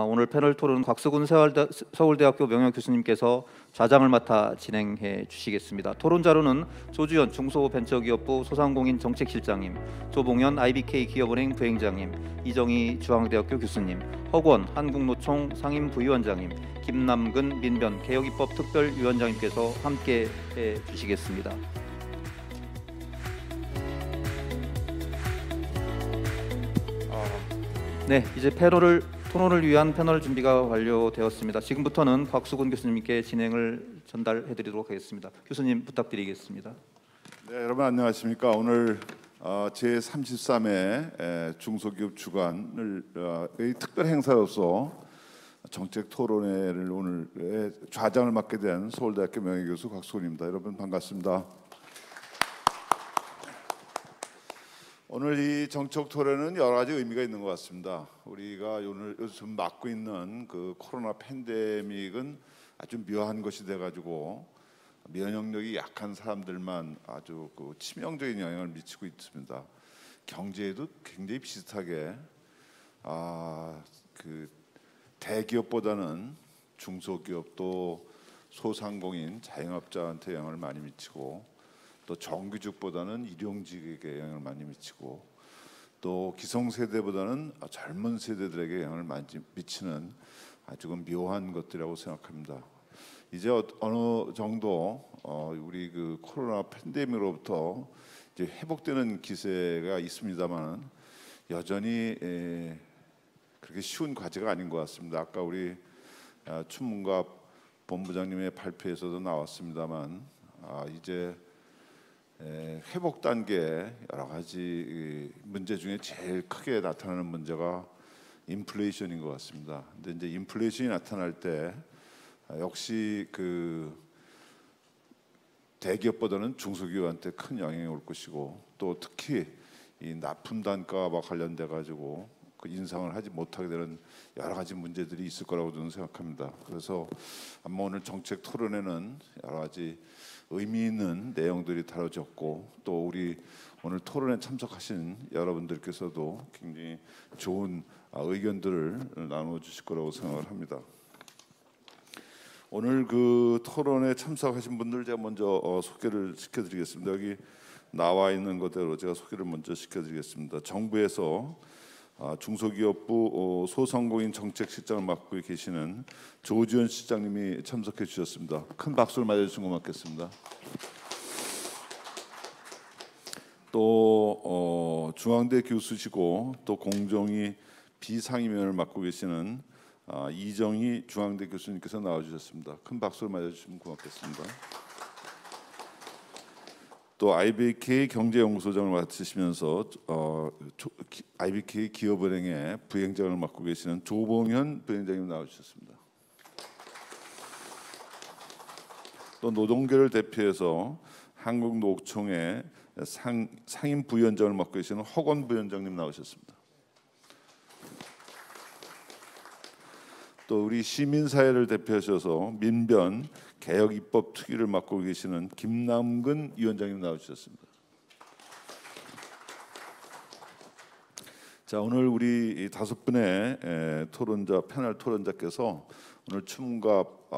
오늘 패널 토론 곽수근 서울대학교 명예교수님께서 좌장을 맡아 진행해 주시겠습니다. 토론 자료는 조주현 중소벤처기업부 소상공인 정책실장님, 조봉현 IBK 기업은행 부행장님, 이정희 중앙대학교 교수님, 허권 한국노총 상임부위원장님, 김남근 민변 개혁입법 특별위원장님께서 함께 해 주시겠습니다. 네, 이제 토론을 위한 패널 준비가 완료되었습니다. 지금부터는 곽수근 교수님께 진행을 전달해드리도록 하겠습니다. 교수님 부탁드리겠습니다. 네, 여러분 안녕하십니까? 오늘 제33회 중소기업 주간의 특별 행사로서 정책 토론회를 오늘 좌장을 맡게 된 서울대학교 명예교수 곽수근입니다. 여러분 반갑습니다. 오늘 이 정책 토론은 여러 가지 의미가 있는 것 같습니다. 우리가 오늘 요즘 맞고 있는 그 코로나 팬데믹은 아주 묘한 것이 돼가지고 면역력이 약한 사람들만 아주 그 치명적인 영향을 미치고 있습니다. 경제에도 굉장히 비슷하게 그 대기업보다는 중소기업 또 소상공인 자영업자한테 영향을 많이 미치고, 또 정규직보다는 일용직에게 영향을 많이 미치고, 또 기성세대보다는 젊은 세대들에게 영향을 많이 미치는 아주 묘한 것들이라고 생각합니다. 이제 어느 정도 우리 그 코로나 팬데믹으로부터 이제 회복되는 기세가 있습니다만 여전히 그렇게 쉬운 과제가 아닌 것 같습니다. 아까 우리 추문갑 본부장님의 발표에서도 나왔습니다만 이제 회복 단계 여러 가지 문제 중에 제일 크게 나타나는 문제가 인플레이션인 것 같습니다. 근데 이제 인플레이션이 나타날 때 역시 그 대기업보다는 중소기업한테 큰 영향이 올 것이고, 또 특히 이 납품 단가와 관련돼 가지고 그 인상을 하지 못하게 되는 여러 가지 문제들이 있을 거라고 저는 생각합니다. 그래서 아마 오늘 정책 토론에는 여러 가지 의미 있는 내용들이 다뤄졌고, 또 우리 오늘 토론에 참석하신 여러분들께서도 굉장히 좋은 의견들을 나누어 주실 거라고 생각을 합니다. 오늘 그 토론에 참석하신 분들 제가 먼저 소개를 시켜드리겠습니다. 여기 나와 있는 것대로 제가 소개를 먼저 시켜드리겠습니다. 정부에서 중소기업부 소상공인 정책실장을 맡고 계시는 조주현 실장님이 참석해 주셨습니다. 큰 박수를 맞아주시면 고맙겠습니다. 또 중앙대 교수시고 또 공정위 비상임위원을 맡고 계시는 이정희 중앙대 교수님께서 나와주셨습니다. 큰 박수를 맞아주시면 고맙겠습니다. 또 IBK 경제연구소장을 맡으시면서 IBK 기업은행의 부행장을 맡고 계시는 조봉현 부행장님 나와주셨습니다. 또 노동계를 대표해서 한국노총의 상임부위원장을 맡고 계시는 허권 부위원장님 나오셨습니다. 또 우리 시민사회를 대표하셔서 민변 개혁입법 특위를 맡고 계시는 김남근 위원장님 나와주셨습니다. 자, 오늘 우리 5분의 패널 토론자께서 오늘 추문갑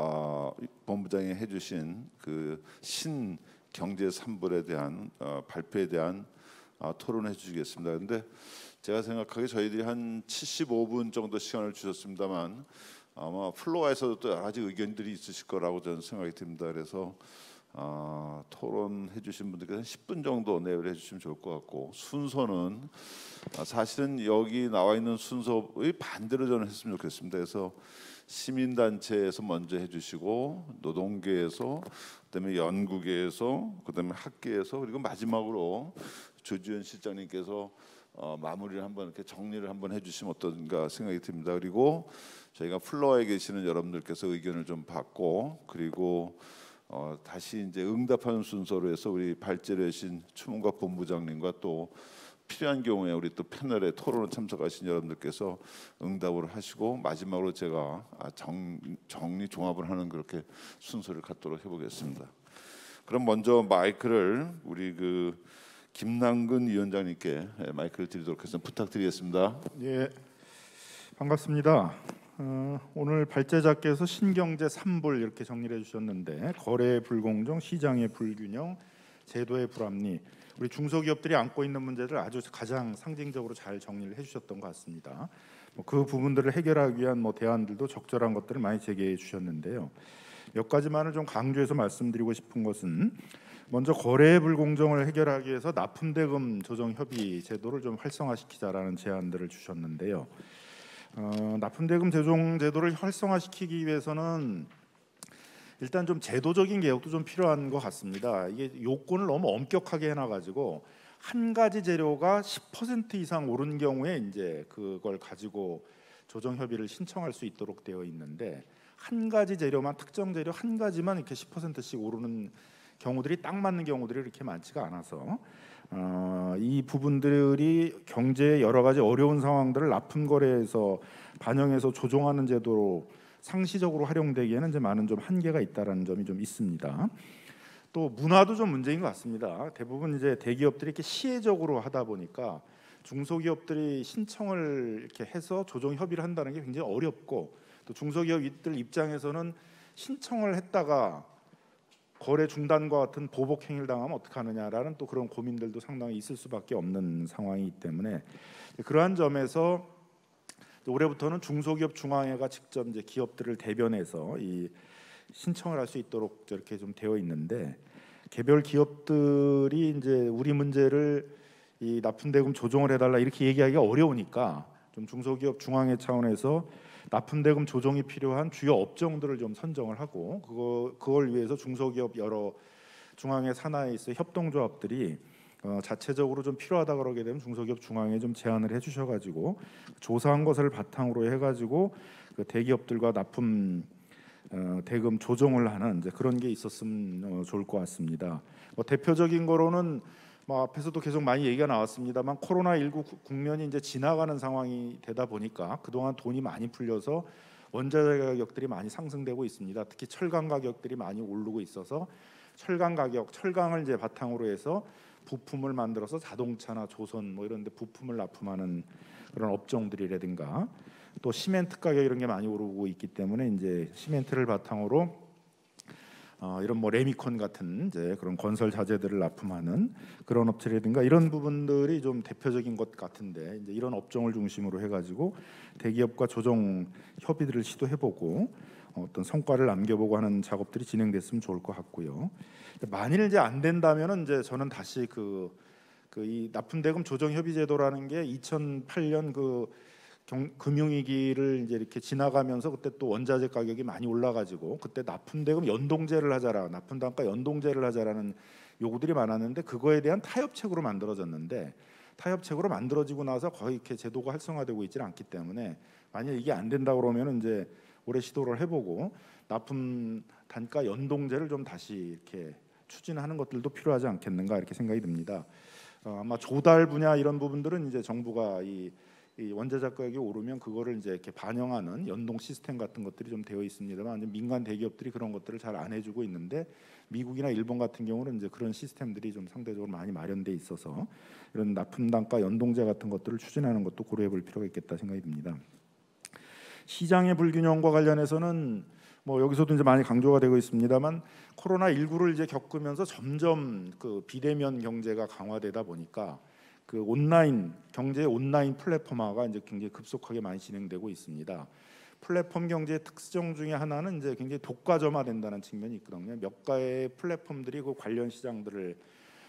본부장이 해주신 그 신경제 3벌에 대한 발표에 대한 토론을 해주시겠습니다. 그런데 제가 생각하기에 저희들이 한 75분 정도 시간을 주셨습니다만 아마 플로어에서도 또 여러 가지 의견들이 있으실 거라고 저는 생각이 듭니다. 그래서 토론해 주신 분들께서 10분 정도 내외를 해주시면 좋을 것 같고, 순서는 사실은 여기 나와 있는 순서의 반대로 저는 했으면 좋겠습니다. 그래서 시민단체에서 먼저 해주시고, 노동계에서, 그다음에 연구계에서, 그다음에 학계에서, 그리고 마지막으로 조주현 실장님께서 마무리를 한번 이렇게 정리를 한번 해주시면 어떤가 생각이 듭니다. 그리고 저희가 플로어에 계시는 여러분들께서 의견을 좀 받고, 그리고 다시 이제 응답하는 순서로 해서 우리 발제를 하신 추문갑 본부장님과 또 필요한 경우에 우리 또 패널에 토론에 참석하신 여러분들께서 응답을 하시고, 마지막으로 제가 정리 종합을 하는 그렇게 순서를 갖도록 해보겠습니다. 그럼 먼저 마이크를 우리 그 김남근 위원장님께 마이크를 드리도록 해서 부탁드리겠습니다. 예, 반갑습니다. 오늘 발제자께서 신경제 3불 이렇게 정리해 주셨는데 거래의 불공정, 시장의 불균형, 제도의 불합리, 우리 중소기업들이 안고 있는 문제를 아주 가장 상징적으로 잘 정리를 해주셨던 것 같습니다. 그 부분들을 해결하기 위한 대안들도 적절한 것들을 많이 제기해 주셨는데요. 몇 가지만을 좀 강조해서 말씀드리고 싶은 것은 먼저 거래의 불공정을 해결하기 위해서 납품대금 조정협의 제도를 좀 활성화시키자라는 제안들을 주셨는데요. 납품대금 조정 제도를 활성화시키기 위해서는 일단 좀 제도적인 개혁도 좀 필요한 것 같습니다. 이게 요건을 너무 엄격하게 해놔가지고 한 가지 재료가 10% 이상 오른 경우에 이제 그걸 가지고 조정 협의를 신청할 수 있도록 되어 있는데 한 가지 재료만 특정 재료 한 가지만 이렇게 10%씩 오르는 경우들이 딱 맞는 경우들이 이렇게 많지가 않아서 이 부분들이 경제의 여러 가지 어려운 상황들을 납품 거래에서 반영해서 조정하는 제도로 상시적으로 활용되기에는 이제 많은 좀 한계가 있다라는 점이 좀 있습니다. 또 문화도 좀 문제인 것 같습니다. 대부분 이제 대기업들이 이렇게 시혜적으로 하다 보니까 중소기업들이 신청을 이렇게 해서 조정 협의를 한다는 게 굉장히 어렵고 또 중소기업들 입장에서는 신청을 했다가 거래 중단과 같은 보복 행위를 당하면 어떡하느냐라는 또 그런 고민들도 상당히 있을 수밖에 없는 상황이기 때문에 그러한 점에서 올해부터는 중소기업 중앙회가 직접 이제 기업들을 대변해서 이 신청을 할 수 있도록 저렇게 좀 되어 있는데 개별 기업들이 이제 우리 문제를 이 납품대금 조정을 해달라 이렇게 얘기하기가 어려우니까 좀 중소기업 중앙회 차원에서 납품대금 조정이 필요한 주요 업종들을 좀 선정을 하고 그걸 위해서 중소기업 여러 중앙회 산하에 있어 협동조합들이 자체적으로 좀 필요하다 그러게 되면 중소기업 중앙에 좀 제안을 해주셔가지고 조사한 것을 바탕으로 해가지고 그 대기업들과 납품 대금 조정을 하는 이제 그런 게 있었으면 좋을 것 같습니다. 대표적인 거로는 앞에서도 계속 많이 얘기가 나왔습니다만 코로나19 국면이 이제 지나가는 상황이 되다 보니까 그동안 돈이 많이 풀려서 원자재 가격들이 많이 상승되고 있습니다. 특히 철강 가격들이 많이 오르고 있어서 철강을 이제 바탕으로 해서 부품을 만들어서 자동차나 조선 이런 데 부품을 납품하는 그런 업종들이라든가 또 시멘트 가격 이런 게 많이 오르고 있기 때문에 이제 시멘트를 바탕으로 이런 레미콘 같은 이제 그런 건설 자재들을 납품하는 그런 업체라든가 이런 부분들이 좀 대표적인 것 같은데 이제 이런 업종을 중심으로 해가지고 대기업과 조정 협의들을 시도해보고 어떤 성과를 남겨보고 하는 작업들이 진행됐으면 좋을 것 같고요. 만일 이제 안 된다면은 이제 저는 다시 이 납품대금 조정 협의 제도라는 게 2008년 금융위기를 이제 이렇게 지나가면서 그때 또 원자재 가격이 많이 올라가지고 그때 납품대금 연동제를 하자라, 납품단가 연동제를 하자라는 요구들이 많았는데 그거에 대한 타협책으로 만들어졌는데 타협책으로 만들어지고 나서 거의 이렇게 제도가 활성화되고 있지는 않기 때문에 만약 이게 안 된다 그러면은 이제 올해 시도를 해보고 납품 단가 연동제를 좀 다시 이렇게 추진하는 것들도 필요하지 않겠는가 이렇게 생각이 듭니다. 아마 조달 분야 이런 부분들은 이제 정부가 이 원자재 가격이 오르면 그거를 이제 이렇게 반영하는 연동 시스템 같은 것들이 좀 되어 있습니다만 민간 대기업들이 그런 것들을 잘 안 해주고 있는데 미국이나 일본 같은 경우는 이제 그런 시스템들이 좀 상대적으로 많이 마련돼 있어서 이런 납품 단가 연동제 같은 것들을 추진하는 것도 고려해볼 필요가 있겠다 생각이 듭니다. 시장의 불균형과 관련해서는 여기서도 이제 많이 강조가 되고 있습니다만 코로나19를 이제 겪으면서 점점 그 비대면 경제가 강화되다 보니까 그 온라인 경제의 온라인 플랫폼화가 이제 굉장히 급속하게 많이 진행되고 있습니다. 플랫폼 경제의 특성 중에 하나는 이제 굉장히 독과점화된다는 측면이 있거든요. 몇 가의 플랫폼들이 그 관련 시장들을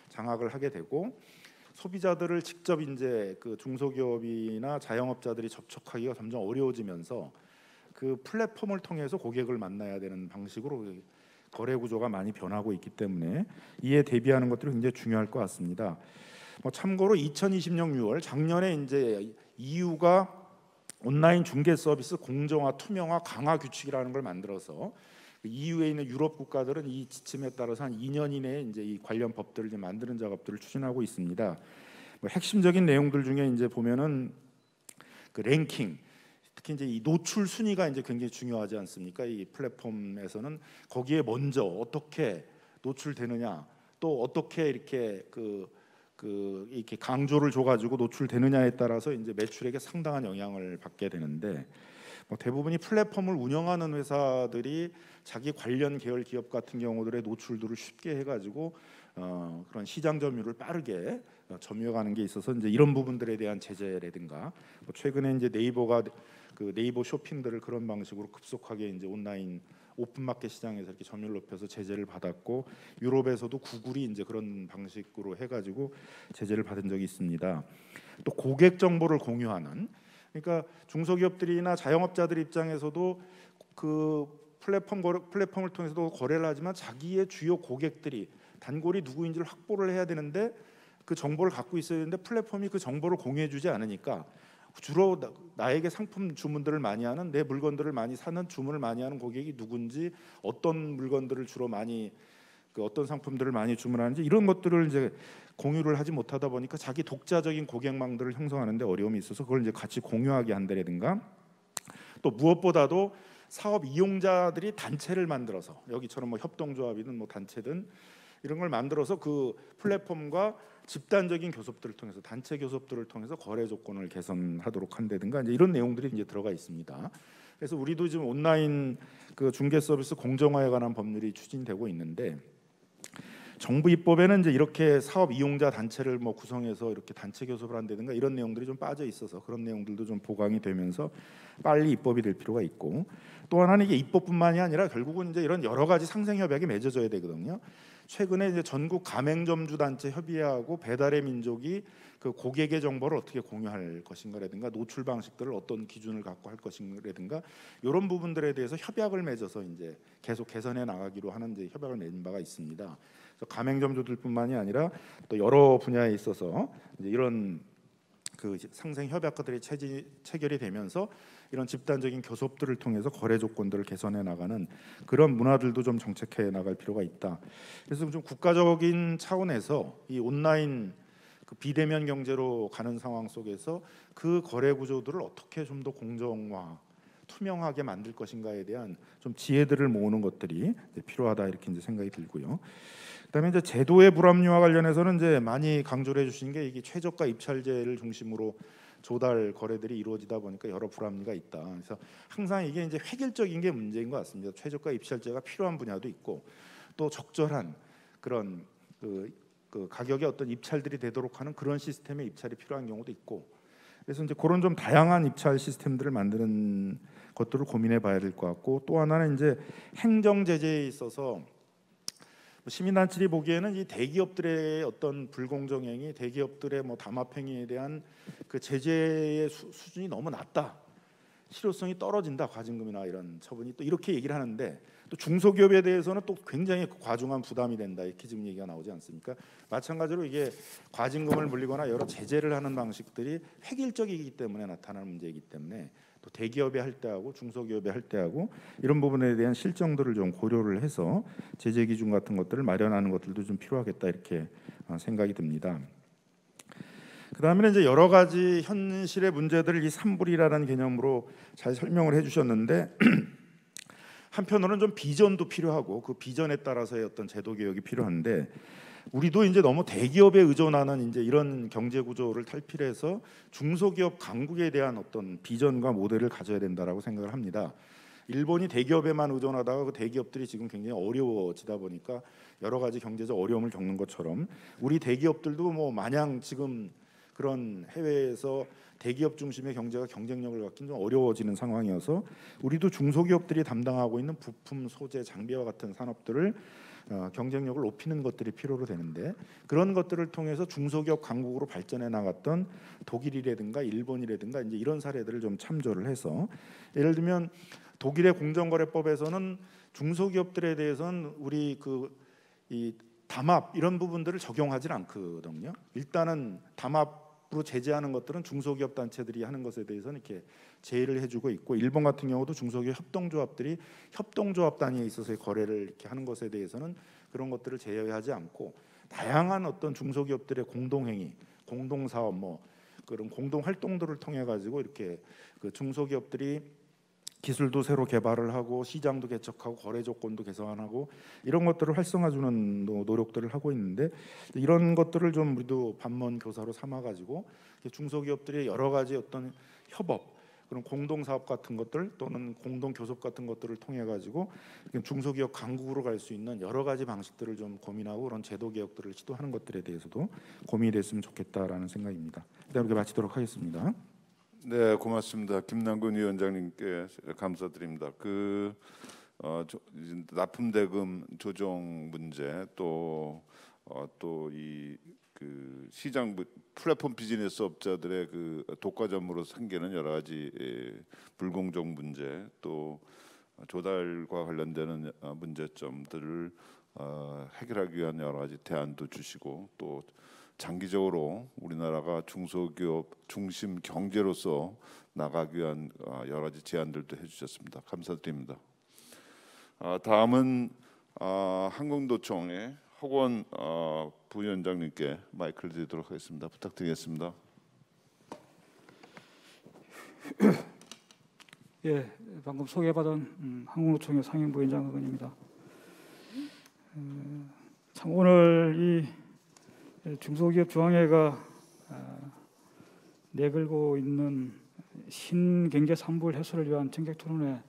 장악을 하게 되고 소비자들을 직접 이제 그 중소기업이나 자영업자들이 접촉하기가 점점 어려워지면서 그 플랫폼을 통해서 고객을 만나야 되는 방식으로 거래 구조가 많이 변하고 있기 때문에 이에 대비하는 것들이 굉장히 중요할 것 같습니다. 참고로 2020년 6월 작년에 이제 EU가 온라인 중개 서비스 공정화, 투명화, 강화 규칙이라는 걸 만들어서 EU에 있는 유럽 국가들은 이 지침에 따라서 한 2년 이내에 이제 이 관련 법들을 이제 만드는 작업들을 추진하고 있습니다. 핵심적인 내용들 중에 이제 보면은 그 랭킹, 특히 이제 이 노출 순위가 이제 굉장히 중요하지 않습니까? 이 플랫폼에서는 거기에 먼저 어떻게 노출되느냐, 또 어떻게 이렇게 이렇게 강조를 줘가지고 노출되느냐에 따라서 이제 매출액에 상당한 영향을 받게 되는데 뭐 대부분이 플랫폼을 운영하는 회사들이 자기 관련 계열 기업 같은 경우들의 노출도를 쉽게 해가지고 그런 시장 점유율을 빠르게 점유해가는 게 있어서 이제 이런 부분들에 대한 제재라든가 뭐 최근에 이제 네이버가 그 네이버 쇼핑들을 그런 방식으로 급속하게 이제 온라인 오픈마켓 시장에서 이렇게 점유율 높여서 제재를 받았고 유럽에서도 구글이 이제 그런 방식으로 해가지고 제재를 받은 적이 있습니다. 또 고객 정보를 공유하는 그러니까 중소기업들이나 자영업자들 입장에서도 그 플랫폼을 통해서도 거래를 하지만 자기의 주요 고객들이 단골이 누구인지를 확보를 해야 되는데 그 정보를 갖고 있어야 되는데 플랫폼이 그 정보를 공유해주지 않으니까 주로 나에게 상품 주문들을 많이 하는 내 물건들을 많이 사는 주문을 많이 하는 고객이 누군지 어떤 물건들을 주로 많이 그 어떤 상품들을 많이 주문하는지 이런 것들을 이제 공유를 하지 못하다 보니까 자기 독자적인 고객망들을 형성하는 데 어려움이 있어서 그걸 이제 같이 공유하게 한다든가 또 무엇보다도 사업 이용자들이 단체를 만들어서 여기처럼 뭐 협동조합이든 뭐 단체든 이런 걸 만들어서 그 플랫폼과 집단적인 교섭들을 통해서 단체 교섭들을 통해서 거래 조건을 개선하도록 한다든가 이제 이런 내용들이 이제 들어가 있습니다. 그래서 우리도 지금 온라인 그 중개 서비스 공정화에 관한 법률이 추진되고 있는데 정부 입법에는 이제 이렇게 사업 이용자 단체를 뭐 구성해서 이렇게 단체 교섭을 한다든가 이런 내용들이 좀 빠져 있어서 그런 내용들도 좀 보강이 되면서 빨리 입법이 될 필요가 있고 또 하나는 이게 입법뿐만이 아니라 결국은 이제 이런 여러 가지 상생 협약이 맺어져야 되거든요. 최근에 이제 전국 가맹점주 단체 협의회하고 배달의 민족이 그 고객의 정보를 어떻게 공유할 것인가라든가 노출 방식들을 어떤 기준을 갖고 할 것인가라든가 이런 부분들에 대해서 협약을 맺어서 이제 계속 개선해 나가기로 하는 이제 협약을 맺은 바가 있습니다. 그래서 가맹점주들뿐만이 아니라 또 여러 분야에 있어서 이제 이런 그 상생 협약들이 체결이 되면서 이런 집단적인 교섭들을 통해서 거래 조건들을 개선해 나가는 그런 문화들도 좀 정책해 나갈 필요가 있다. 그래서 좀 국가적인 차원에서 이 온라인 그 비대면 경제로 가는 상황 속에서 그 거래 구조들을 어떻게 좀 더 공정화, 투명하게 만들 것인가에 대한 좀 지혜들을 모으는 것들이 필요하다 이렇게 이제 생각이 들고요. 그다음에 이제 제도의 불합리와 관련해서는 이제 많이 강조를 해주신 게 이게 최저가 입찰제를 중심으로 조달 거래들이 이루어지다 보니까 여러 불합리가 있다. 그래서 항상 이게 이제 획일적인 게 문제인 것 같습니다. 최저가 입찰제가 필요한 분야도 있고 또 적절한 그런 그 가격의 어떤 입찰들이 되도록 하는 그런 시스템의 입찰이 필요한 경우도 있고 그래서 이제 그런 좀 다양한 입찰 시스템들을 만드는 것들을 고민해 봐야 될 것 같고 또 하나는 이제 행정 제재에 있어서 시민단체들이 보기에는 이 대기업들의 어떤 불공정 행위, 대기업들의 뭐 담합 행위에 대한 그 제재의 수준이 너무 낮다, 실효성이 떨어진다, 과징금이나 이런 처분이 또 이렇게 얘기를 하는데 또 중소기업에 대해서는 또 굉장히 과중한 부담이 된다 이렇게 지금 얘기가 나오지 않습니까? 마찬가지로 이게 과징금을 물리거나 여러 제재를 하는 방식들이 획일적이기 때문에 나타나는 문제이기 때문에 또 대기업에 할 때하고 중소기업에 할 때하고 이런 부분에 대한 실정들을 좀 고려를 해서 제재 기준 같은 것들을 마련하는 것들도 좀 필요하겠다 이렇게 생각이 듭니다. 그다음에 이제 여러 가지 현실의 문제들을 이 삼불이라는 개념으로 잘 설명을 해주셨는데 한편으로는 좀 비전도 필요하고 그 비전에 따라서의 어떤 제도 개혁이 필요한데 우리도 이제 너무 대기업에 의존하는 이제 이런 경제 구조를 탈피해서 중소기업 강국에 대한 어떤 비전과 모델을 가져야 된다라고 생각을 합니다. 일본이 대기업에만 의존하다가 그 대기업들이 지금 굉장히 어려워지다 보니까 여러 가지 경제적 어려움을 겪는 것처럼 우리 대기업들도 뭐 마냥 지금 그런 해외에서 대기업 중심의 경제가 경쟁력을 갖기는 좀 어려워지는 상황이어서 우리도 중소기업들이 담당하고 있는 부품, 소재, 장비와 같은 산업들을 경쟁력을 높이는 것들이 필요로 되는데 그런 것들을 통해서 중소기업 강국으로 발전해 나갔던 독일이라든가 일본이라든가 이제 이런 사례들을 좀 참조를 해서 예를 들면 독일의 공정거래법에서는 중소기업들에 대해서는 우리 이 담합 이런 부분들을 적용하지 않거든요. 일단은 담합으로 제재하는 것들은 중소기업 단체들이 하는 것에 대해서는 이렇게 제의를 해주고 있고 일본 같은 경우도 중소기업 협동조합들이 협동조합 단위에 있어서의 거래를 이렇게 하는 것에 대해서는 그런 것들을 제외하지 않고 다양한 어떤 중소기업들의 공동행위, 공동사업 뭐 그런 공동활동들을 통해 가지고 이렇게 그 중소기업들이 기술도 새로 개발을 하고 시장도 개척하고 거래 조건도 개선하고 이런 것들을 활성화주는 노력들을 하고 있는데 이런 것들을 좀 우리도 반면 교사로 삼아 가지고 중소기업들의 여러 가지 어떤 협업 그런 공동 사업 같은 것들 또는 공동 교섭 같은 것들을 통해 가지고 중소기업 강국으로 갈 수 있는 여러 가지 방식들을 좀 고민하고 그런 제도 개혁들을 시도하는 것들에 대해서도 고민이 됐으면 좋겠다라는 생각입니다. 일단 이렇게 마치도록 하겠습니다. 네, 고맙습니다. 김남근 위원장님께 감사드립니다. 납품 대금 조정 문제 또 이 시장 플랫폼 비즈니스 업자들의 독과점으로 생기는 여러 가지 불공정 문제 또 조달과 관련되는 문제점들을 해결하기 위한 여러 가지 대안도 주시고 또 장기적으로 우리나라가 중소기업 중심 경제로서 나가기 위한 여러 가지 제안들도 해주셨습니다. 감사드립니다. 다음은 한국노총의 허권 부위원장님께 마이크를 드리도록 하겠습니다. 부탁드리겠습니다. 예, 방금 소개받은 한국노총의 상임부위원장 허건입니다. 참 오늘 이 중소기업 중앙회가 내걸고 있는 신경제 3불 해소를 위한 정책토론회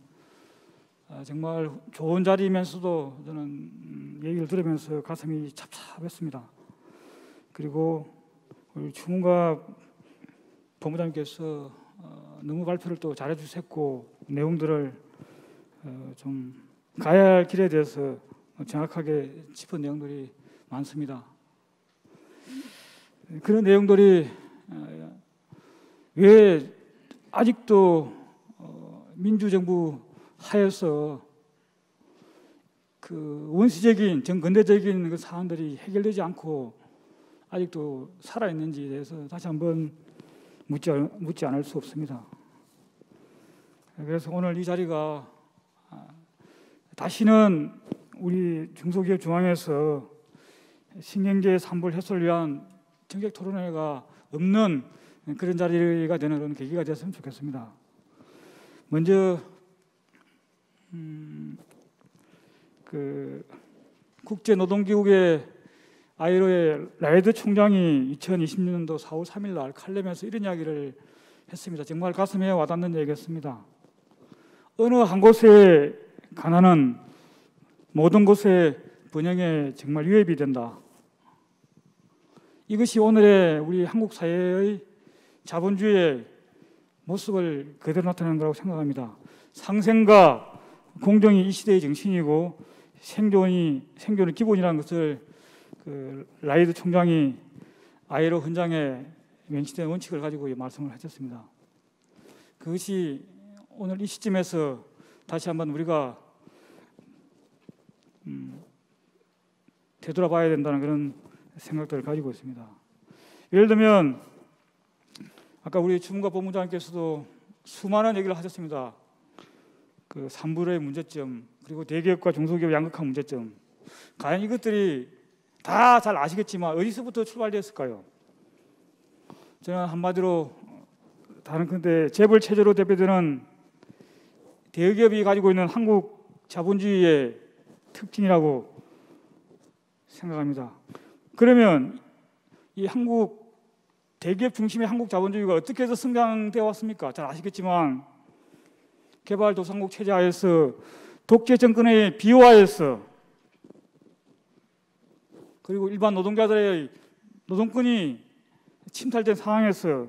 정말 좋은 자리이면서도 저는 얘기를 들으면서 가슴이 찹찹했습니다. 그리고 우리 추문갑 본부장님께서 너무 발표를 또 잘해주셨고 내용들을 좀 가야 할 길에 대해서 정확하게 짚은 내용들이 많습니다. 그런 내용들이 왜 아직도 민주정부 하에서 원시적인 정근대적인 그 사안들이 해결되지 않고 아직도 살아 있는지에 대해서 다시 한번 묻지 않을 수 없습니다. 그래서 오늘 이 자리가 다시는 우리 중소기업 중앙에서 신경제 3불 해소를 위한 정책 토론회가 없는 그런 자리가 되는 그런 계기가 됐으면 좋겠습니다. 먼저 국제노동기구의 ILO의 라이드 총장이 2020년도 4월 3일 날 칼럼에서 이런 이야기를 했습니다. 정말 가슴에 와닿는 얘기였습니다. 어느 한 곳의 가난은 모든 곳의 번영에 정말 위협이 된다. 이것이 오늘의 우리 한국 사회의 자본주의의 모습을 그대로 나타내는 거라고 생각합니다. 상생과 공정이 이 시대의 정신이고 생존이 기본이라는 것을 라이드 총장이 ILO 헌장에 명시된 원칙을 가지고 말씀을 하셨습니다. 그것이 오늘 이 시점에서 다시 한번 우리가 되돌아봐야 된다는 그런 생각들을 가지고 있습니다. 예를 들면 아까 우리 주문갑 본부장님께서도 수많은 얘기를 하셨습니다. 3불의 문제점 그리고 대기업과 중소기업 양극화 문제점 과연 이것들이 다 잘 아시겠지만 어디서부터 출발되었을까요? 저는 한마디로 다른 건데 재벌 체제로 대표되는 대기업이 가지고 있는 한국 자본주의의 특징이라고 생각합니다. 그러면 이 한국 대기업 중심의 한국 자본주의가 어떻게 해서 성장되어 왔습니까? 잘 아시겠지만 개발도상국 체제 하에서 독재 정권의 비호하에서 그리고 일반 노동자들의 노동권이 침탈된 상황에서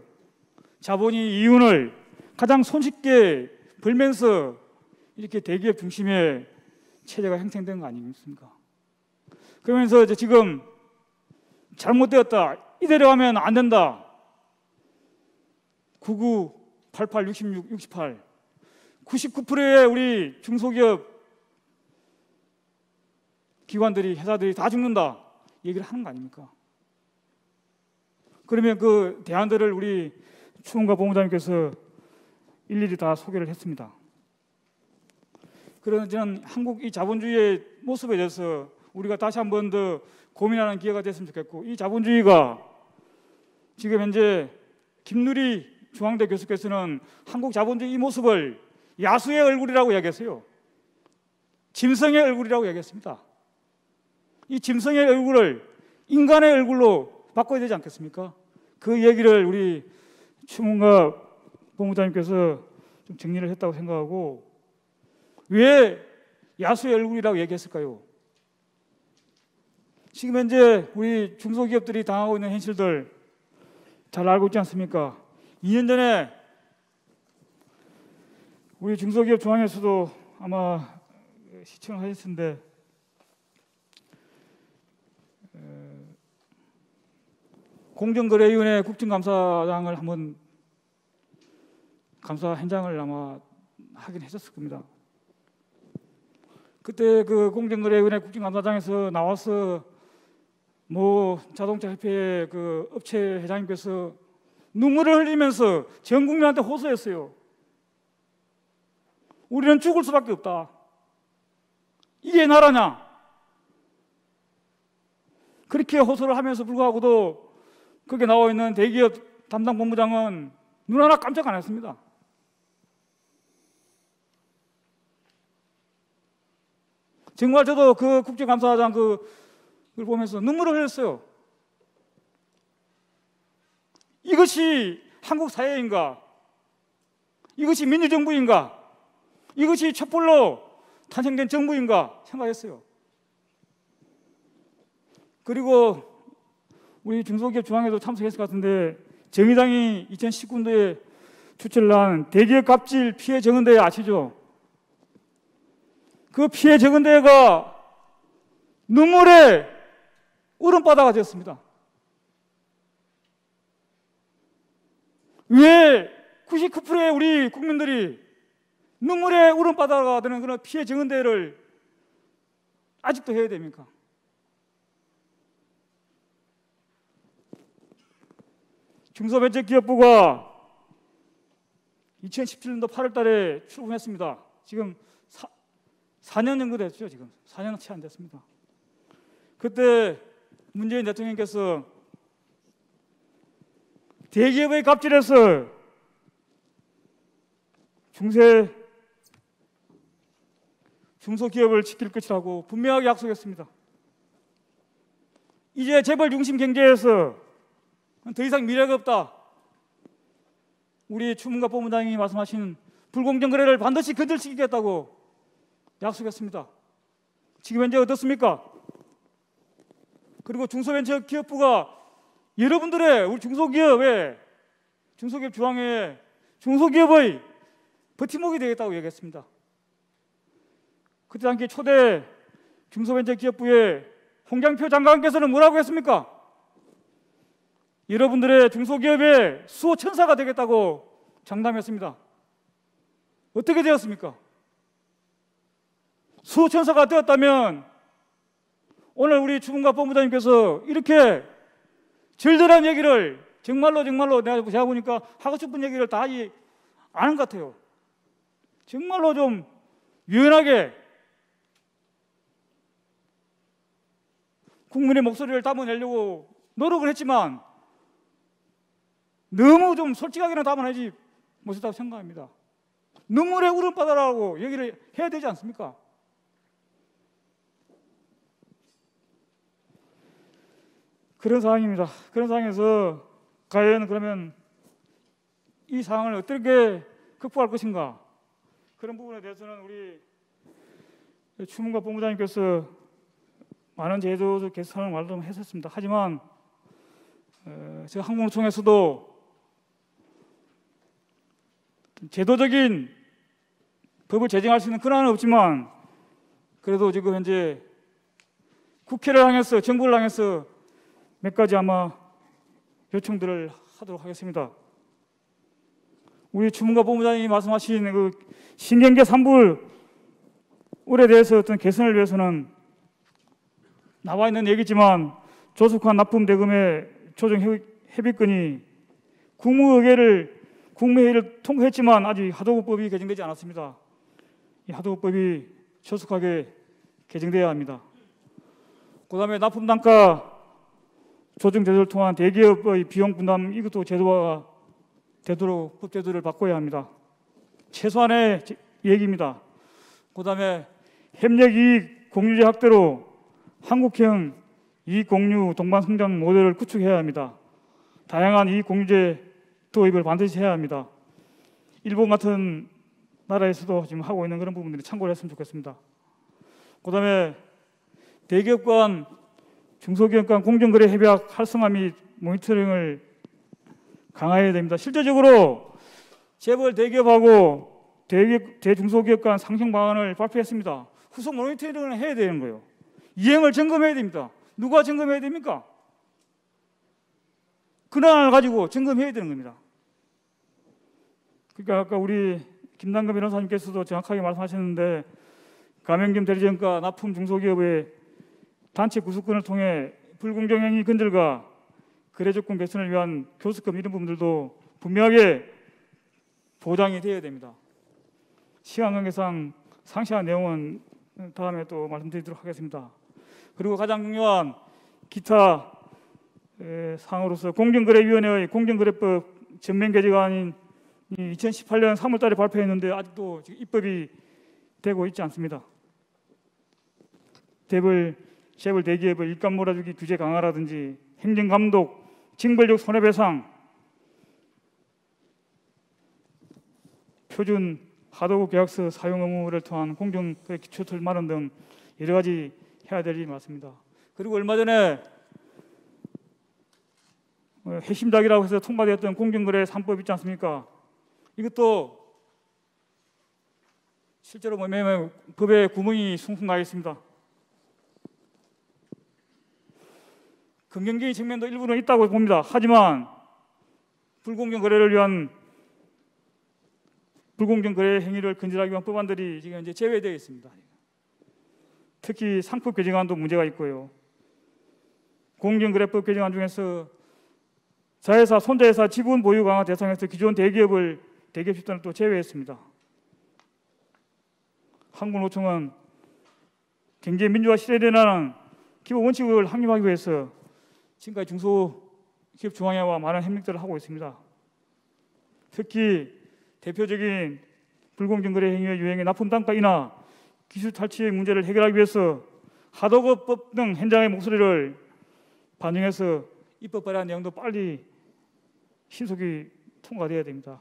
자본이 이윤을 가장 손쉽게 벌면서 이렇게 대기업 중심의 체제가 형성된 거 아니겠습니까? 그러면서 이제 지금 잘못되었다. 이대로 하면 안 된다. 99, 88, 66, 68 99%의 우리 중소기업 기관들이 회사들이 다 죽는다. 얘기를 하는 거 아닙니까? 그러면 그 대안들을 우리 추문갑 본부장님께서 일일이 다 소개를 했습니다. 그런 저는 한국 이 자본주의의 모습에 대해서 우리가 다시 한 번 더 고민하는 기회가 됐으면 좋겠고 이 자본주의가 지금 현재 김누리 중앙대 교수께서는 한국 자본주의 이 모습을 야수의 얼굴이라고 이야기했어요. 짐승의 얼굴이라고 이야기했습니다. 이 짐승의 얼굴을 인간의 얼굴로 바꿔야 되지 않겠습니까? 그 얘기를 우리 추문갑 본부장님께서 좀 정리를 했다고 생각하고, 왜 야수의 얼굴이라고 얘기했을까요? 지금 현재 우리 중소기업들이 당하고 있는 현실들 잘 알고 있지 않습니까? 2년 전에 우리 중소기업 중앙에서도 아마 시청을 하셨을 텐데, 공정거래위원회 국정감사장을 한번 감사 현장을 아마 하긴 했었을 겁니다. 그때 그 공정거래위원회 국정감사장에서 나와서 뭐 자동차 협회 그 업체 회장님께서 눈물을 흘리면서 전 국민한테 호소했어요. 우리는 죽을 수밖에 없다. 이게 나라냐? 그렇게 호소를 하면서 불구하고도 거기에 나와 있는 대기업 담당 본부장은 눈 하나 깜짝 안 했습니다. 정말 저도 그 국정감사장 그걸 보면서 눈물을 흘렸어요. 이것이 한국 사회인가? 이것이 민주정부인가? 이것이 촛불로 탄생된 정부인가 생각했어요. 그리고 우리 중소기업 중앙에도 참석했을 것 같은데, 정의당이 2019년도에 추천을 한 대기업 갑질 피해 정언대회 아시죠? 그 피해 정언대회가 눈물의 울음바다가 되었습니다. 왜 99%의 우리 국민들이 눈물의 울음바다가 되는 그런 피해 정언대회를 아직도 해야 됩니까? 중소벤처기업부가 2017년도 8월 달에 출범했습니다. 지금 4년 정도 됐죠. 지금 4년 채 안 됐습니다. 그때 문재인 대통령께서 대기업의 갑질에서 중소기업을 지킬 것이라고 분명하게 약속했습니다. 이제 재벌 중심 경제에서 더 이상 미래가 없다. 우리 추문갑 본부장이 말씀하신 불공정 거래를 반드시 근절시키겠다고 약속했습니다. 지금 현재 어떻습니까? 그리고 중소벤처기업부가 여러분들의 우리 중소기업 중앙회 중소기업의 버팀목이 되겠다고 얘기했습니다. 그때 당시 초대 중소벤처기업부의 홍장표 장관께서는 뭐라고 했습니까? 여러분들의 중소기업의 수호천사가 되겠다고 장담했습니다. 어떻게 되었습니까? 수호천사가 되었다면 오늘 우리 추문갑 본부장님께서 이렇게 절절한 얘기를 정말로 제가 보니까 하고 싶은 얘기를 다 아는 것 같아요. 정말로 좀 유연하게 국민의 목소리를 담아내려고 노력을 했지만 너무 좀 솔직하게는 담아내지 못했다고 생각합니다. 눈물의 울음바다라고 얘기를 해야 되지 않습니까? 그런 상황입니다. 그런 상황에서 과연 그러면 이 상황을 어떻게 극복할 것인가? 그런 부분에 대해서는 우리 추문갑 본부장님께서 많은 제도 개선을 말도 했었습니다. 하지만 제가 한국노총에서도 제도적인 법을 제정할 수 있는 권한은 없지만 그래도 지금 현재 국회를 향해서 정부를 향해서 몇 가지 아마 요청들을 하도록 하겠습니다. 우리 추문갑 본부장님이 말씀하신 그 신경제 3불에 대해서 어떤 개선을 위해서는 나와 있는 얘기지만 조속한 납품 대금의 조정 협의건이 국무회의를 통과했지만 아직 하도급법이 개정되지 않았습니다. 이 하도급법이 조속하게 개정돼야 합니다. 그다음에 납품 단가 조정 제도를 통한 대기업의 비용 분담 이것도 제도화가 되도록 법 제도를 바꿔야 합니다. 최소한의 얘기입니다. 그다음에 협력이익 공유제 확대로 한국형 이익 공유 동반 성장 모델을 구축해야 합니다. 다양한 이익 공유제 도입을 반드시 해야 합니다. 일본 같은 나라에서도 지금 하고 있는 그런 부분들이 참고를 했으면 좋겠습니다. 그다음에 대기업 간 중소기업 간 공정거래 협약 활성화 및 모니터링을 강화해야 됩니다. 실제적으로 재벌 대기업하고 대중소기업 간 상생 방안을 발표했습니다. 후속 모니터링을 해야 되는 거예요. 이행을 점검해야 됩니다. 누가 점검해야 됩니까? 근황을 가지고 점검해야 되는 겁니다. 그러니까 아까 우리 김남근 변호사님께서도 정확하게 말씀하셨는데 가맹점 대리점과 납품 중소기업의 단체 구속권을 통해 불공정 행위 근절과 거래 조건 개선을 위한 교섭금 이런 부분들도 분명하게 보장이 되어야 됩니다. 시간 관계상 상세한 내용은 다음에 또 말씀드리도록 하겠습니다. 그리고 가장 중요한 기타 사항으로서 공정거래위원회의 공정거래법 전면 개정안인 2018년 3월달에 발표했는데 아직도 입법이 되고 있지 않습니다. 재벌 대기업의 일감 몰아주기 규제 강화라든지 행정감독, 징벌적 손해배상, 표준 하도급 계약서 사용 의무를 통한 공정거래 기초틀 마련 등 여러 가지 해야 될 일이 많습니다. 그리고 얼마 전에 해심작이라고 해서 통과되었던 공정거래 3법 있지 않습니까? 이것도 실제로 보면 법에 구멍이 숭숭 나 있습니다. 긍정적인 측면도 일부는 있다고 봅니다. 하지만 불공정 거래를 위한 불공정 거래 행위를 근절하기 위한 법안들이 지금 이제 제외되어 있습니다. 특히 상법 개정안도 문제가 있고요. 공정거래법 개정안 중에서 자회사, 손자회사 지분 보유 강화 대상에서 기존 대기업 집단을 또 제외했습니다. 한국노총은 경제 민주화 시대에 나는 기본 원칙을 확립하기 위해서 지금까지 중소기업 중앙회와 많은 협력들을 하고 있습니다. 특히 대표적인 불공정 거래 행위의 유행의 납품 단가 인하, 기술 탈취의 문제를 해결하기 위해서 하도급법 등 현장의 목소리를 반영해서 입법 발의한 내용도 빨리 신속히 통과되어야 됩니다.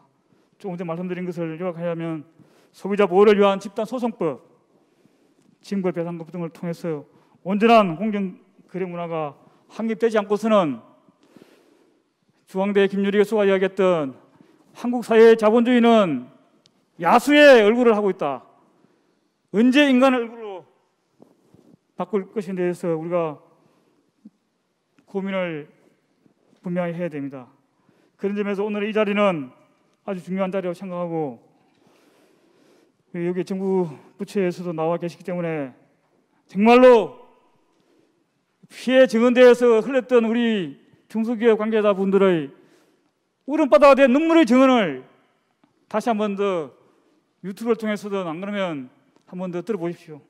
조금 전에 말씀드린 것을 요약하자면 소비자 보호를 위한 집단소송법, 징벌배상법 등을 통해서 온전한 공정거래 문화가 확립되지 않고서는 중앙대 김유리 교수가 이야기했던 한국 사회의 자본주의는 야수의 얼굴을 하고 있다. 언제 인간의 얼굴로 바꿀 것에 대해서 우리가 고민을 분명히 해야 됩니다. 그런 점에서 오늘 이 자리는 아주 중요한 자리라고 생각하고 여기 정부 부처에서도 나와 계시기 때문에 정말로 피해 증언대에서 흘렸던 우리 중소기업 관계자분들의 울음바다가 된 눈물의 증언을 다시 한 번 더 유튜브를 통해서든 안 그러면 한 번 더 들어보십시오.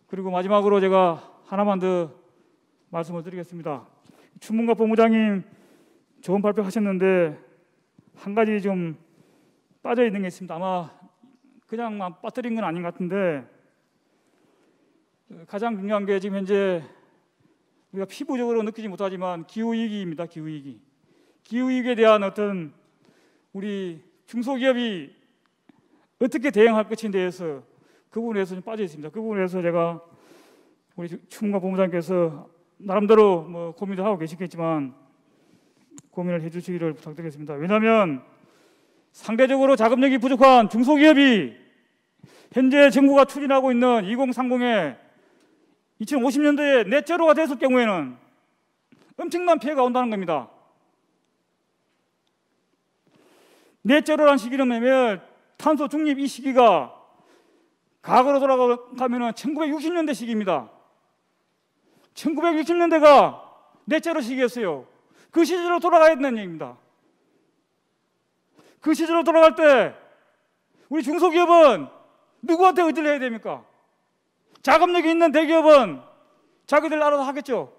그리고 마지막으로 제가 하나만 더 말씀을 드리겠습니다. 추문갑 본부장님 좋은 발표하셨는데 한 가지 좀 빠져 있는 게 있습니다. 아마 그냥 빠뜨린 건 아닌 것 같은데 가장 중요한 게 지금 현재 우리가 피부적으로 느끼지 못하지만 기후위기입니다. 기후위기에 대한 어떤 우리 중소기업이 어떻게 대응할 것인에 대해서 그 부분에서 좀 빠져 있습니다. 그 부분에서 제가 우리 추문갑 본부장님께서 나름대로 뭐 고민을 하고 계시겠지만 고민을 해주시기를 부탁드리겠습니다. 왜냐하면 상대적으로 자금력이 부족한 중소기업이 현재 정부가 추진하고 있는 2030에 2050년도에 넷제로가 됐을 경우에는 엄청난 피해가 온다는 겁니다. 넷제로라는 시기는 뭐냐면 탄소 중립 이 시기가 과거로 돌아가면 1960년대 시기입니다. 1960년대가 넷제로 시기였어요. 그 시절로 돌아가야 된다는 얘기입니다. 그 시절로 돌아갈 때 우리 중소기업은 누구한테 의지를 해야 됩니까? 자금력이 있는 대기업은 자기들 알아서 하겠죠.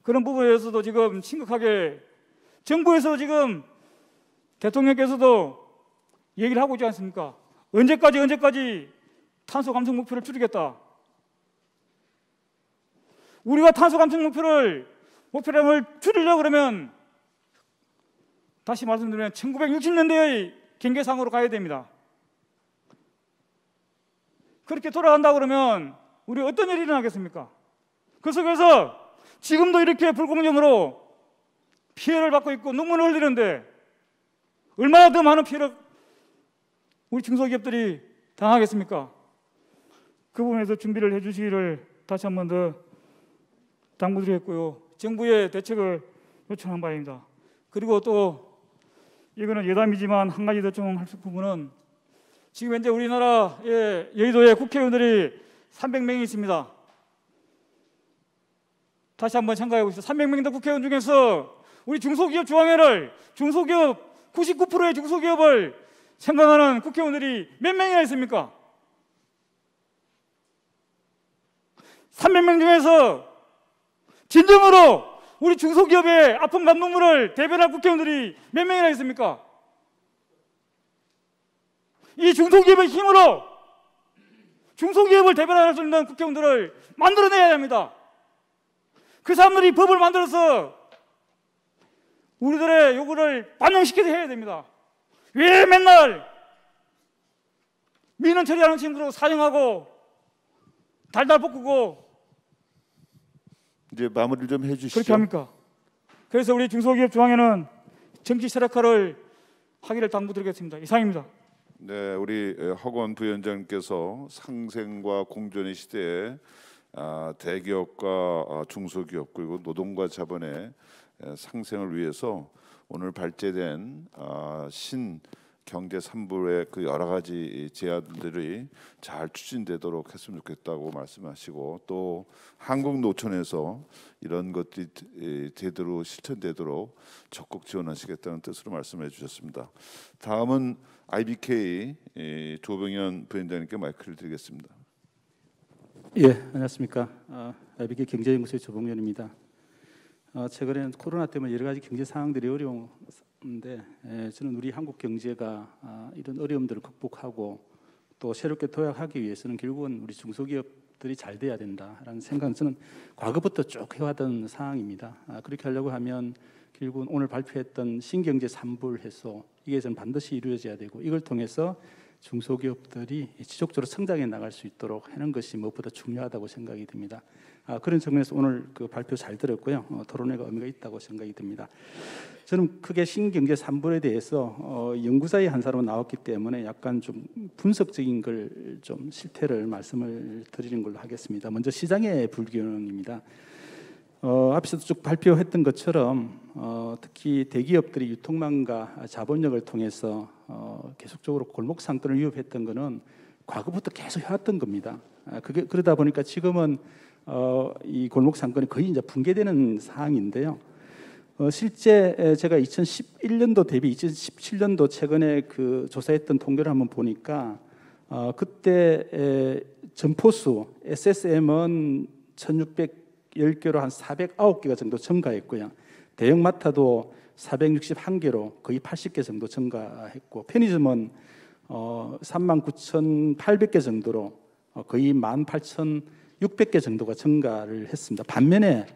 그런 부분에서도 지금 심각하게 정부에서 지금 대통령께서도 얘기를 하고 있지 않습니까? 언제까지 탄소 감축 목표를 줄이겠다. 우리가 탄소 감축 목표량을 줄이려고 그러면 다시 말씀드리면 1960년대의 경계상으로 가야 됩니다. 그렇게 돌아간다 그러면 우리 어떤 일이 일어나겠습니까? 그 속에서 지금도 이렇게 불공정으로 피해를 받고 있고 눈물을 흘리는데 얼마나 더 많은 피해를 우리 중소기업들이 당하겠습니까? 그 부분에서 준비를 해주시기를 다시 한 번 더 당부드리겠고요. 정부의 대책을 요청한 바입니다. 그리고 또 이거는 예담이지만 한 가지 더 좀 할 부분은 지금 현재 우리나라의 여의도에 국회의원들이 300명이 있습니다. 다시 한번 생각해 보시죠. 300명 국회의원 중에서 우리 중소기업 중앙회를 중소기업 99%의 중소기업을 생각하는 국회의원들이 몇 명이나 있습니까? 300명 중에서 진정으로 우리 중소기업의 아픔과 눈물을 대변할 국회의원들이 몇 명이나 있습니까? 이 중소기업의 힘으로 중소기업을 대변할 수 있는 국회의원들을 만들어내야 합니다. 그 사람들이 법을 만들어서 우리들의 요구를 반영시켜서 해야 됩니다. 왜 맨날 민원 처리하는 친구로 사정하고 달달 볶고 이제 마무리를 좀 해주시죠. 그렇게 합니까? 그래서 우리 중소기업 중앙회는 정치 세력화를 하기를 당부드리겠습니다. 이상입니다. 네, 우리 허건 부위원장님께서 상생과 공존의 시대에 대기업과 중소기업 그리고 노동과 자본의 상생을 위해서 오늘 발제된 신경제 3부의 그 여러 가지 제안들이 잘 추진되도록 했으면 좋겠다고 말씀하시고 또 한국노총에서 이런 것들이 제대로 실천되도록 적극 지원하시겠다는 뜻으로 말씀해 주셨습니다. 다음은 IBK 조병현 부위원장님께 마이크를 드리겠습니다. 예, 안녕하십니까. IBK 경제연구소의 조봉현입니다. 최근에 코로나 때문에 여러 가지 경제 상황들이 어려운데 저는 우리 한국 경제가 이런 어려움들을 극복하고 또 새롭게 도약하기 위해서는 결국은 우리 중소기업들이 잘 돼야 된다라는 생각은 저는 과거부터 쭉 해왔던 상황입니다. 그렇게 하려고 하면 결국은 오늘 발표했던 신경제 3불 해소 이게 저는 반드시 이루어져야 되고 이걸 통해서 중소기업들이 지속적으로 성장해 나갈 수 있도록 하는 것이 무엇보다 중요하다고 생각이 듭니다. 그런 측면에서 오늘 그 발표 잘 들었고요. 토론회가 의미가 있다고 생각이 듭니다. 저는 크게 신경제 3불에 대해서 연구자의 한 사람은 나왔기 때문에 약간 좀 분석적인 걸 좀 실태를 말씀을 드리는 걸로 하겠습니다. 먼저 시장의 불균형입니다. 앞에서도 쭉 발표했던 것처럼 특히 대기업들이 유통망과 자본력을 통해서 계속적으로 골목 상권을 위협했던 것은 과거부터 계속 해왔던 겁니다. 그게 그러다 보니까 지금은 이 골목 상권이 거의 이제 붕괴되는 상황인데요. 실제 제가 2011년도 대비 2017년도 최근에 그 조사했던 통계를 한번 보니까 그때 점포수 SSM은 1610개로 한 409개가 정도 증가했고요. 대형마트도 461개로 거의 80개 정도 증가했고 편의점은 39,800개 정도로 거의 18,600개 정도가 증가를 했습니다. 반면에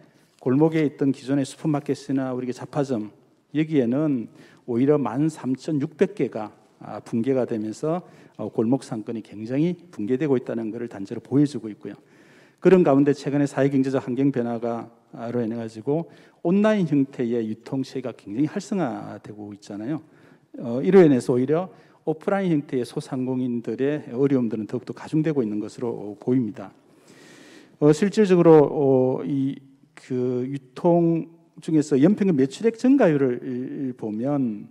골목에 있던 기존의 슈퍼마켓이나 우리 잡화점 여기에는 오히려 13,600개가 붕괴가 되면서 골목 상권이 굉장히 붕괴되고 있다는 것을 단적으로 보여주고 있고요. 그런 가운데 최근에 사회경제적 환경 변화가로 인해 가지고 온라인 형태의 유통체가 굉장히 활성화되고 있잖아요. 이로 인해서 오히려 오프라인 형태의 소상공인들의 어려움들은 더욱더 가중되고 있는 것으로 보입니다. 실질적으로 이 그 유통 중에서 연평균 매출액 증가율을 보면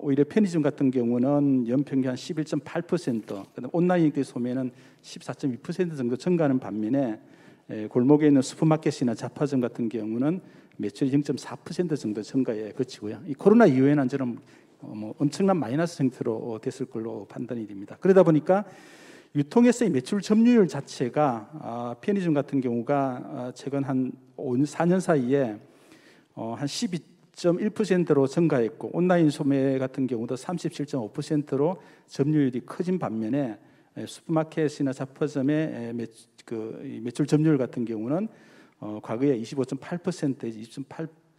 오히려 편의점 같은 경우는 연평균 한 11.8%, 그다음 온라인 형태의 소매는 14.2% 정도 증가하는 반면에 골목에 있는 슈퍼마켓이나 잡화점 같은 경우는 매출이 0.4% 정도 증가에 그치고요. 이 코로나 이후에는 저는 엄청난 마이너스 형태로 됐을 걸로 판단이 됩니다. 그러다 보니까 유통에서의 매출 점유율 자체가 편의점 같은 경우가 최근 한 4년 사이에 한 12.1%로 증가했고 온라인 소매 같은 경우도 37.5%로 점유율이 커진 반면에 슈퍼마켓이나 잡화점의 매출 점유율 같은 경우는 과거에 25.8%에서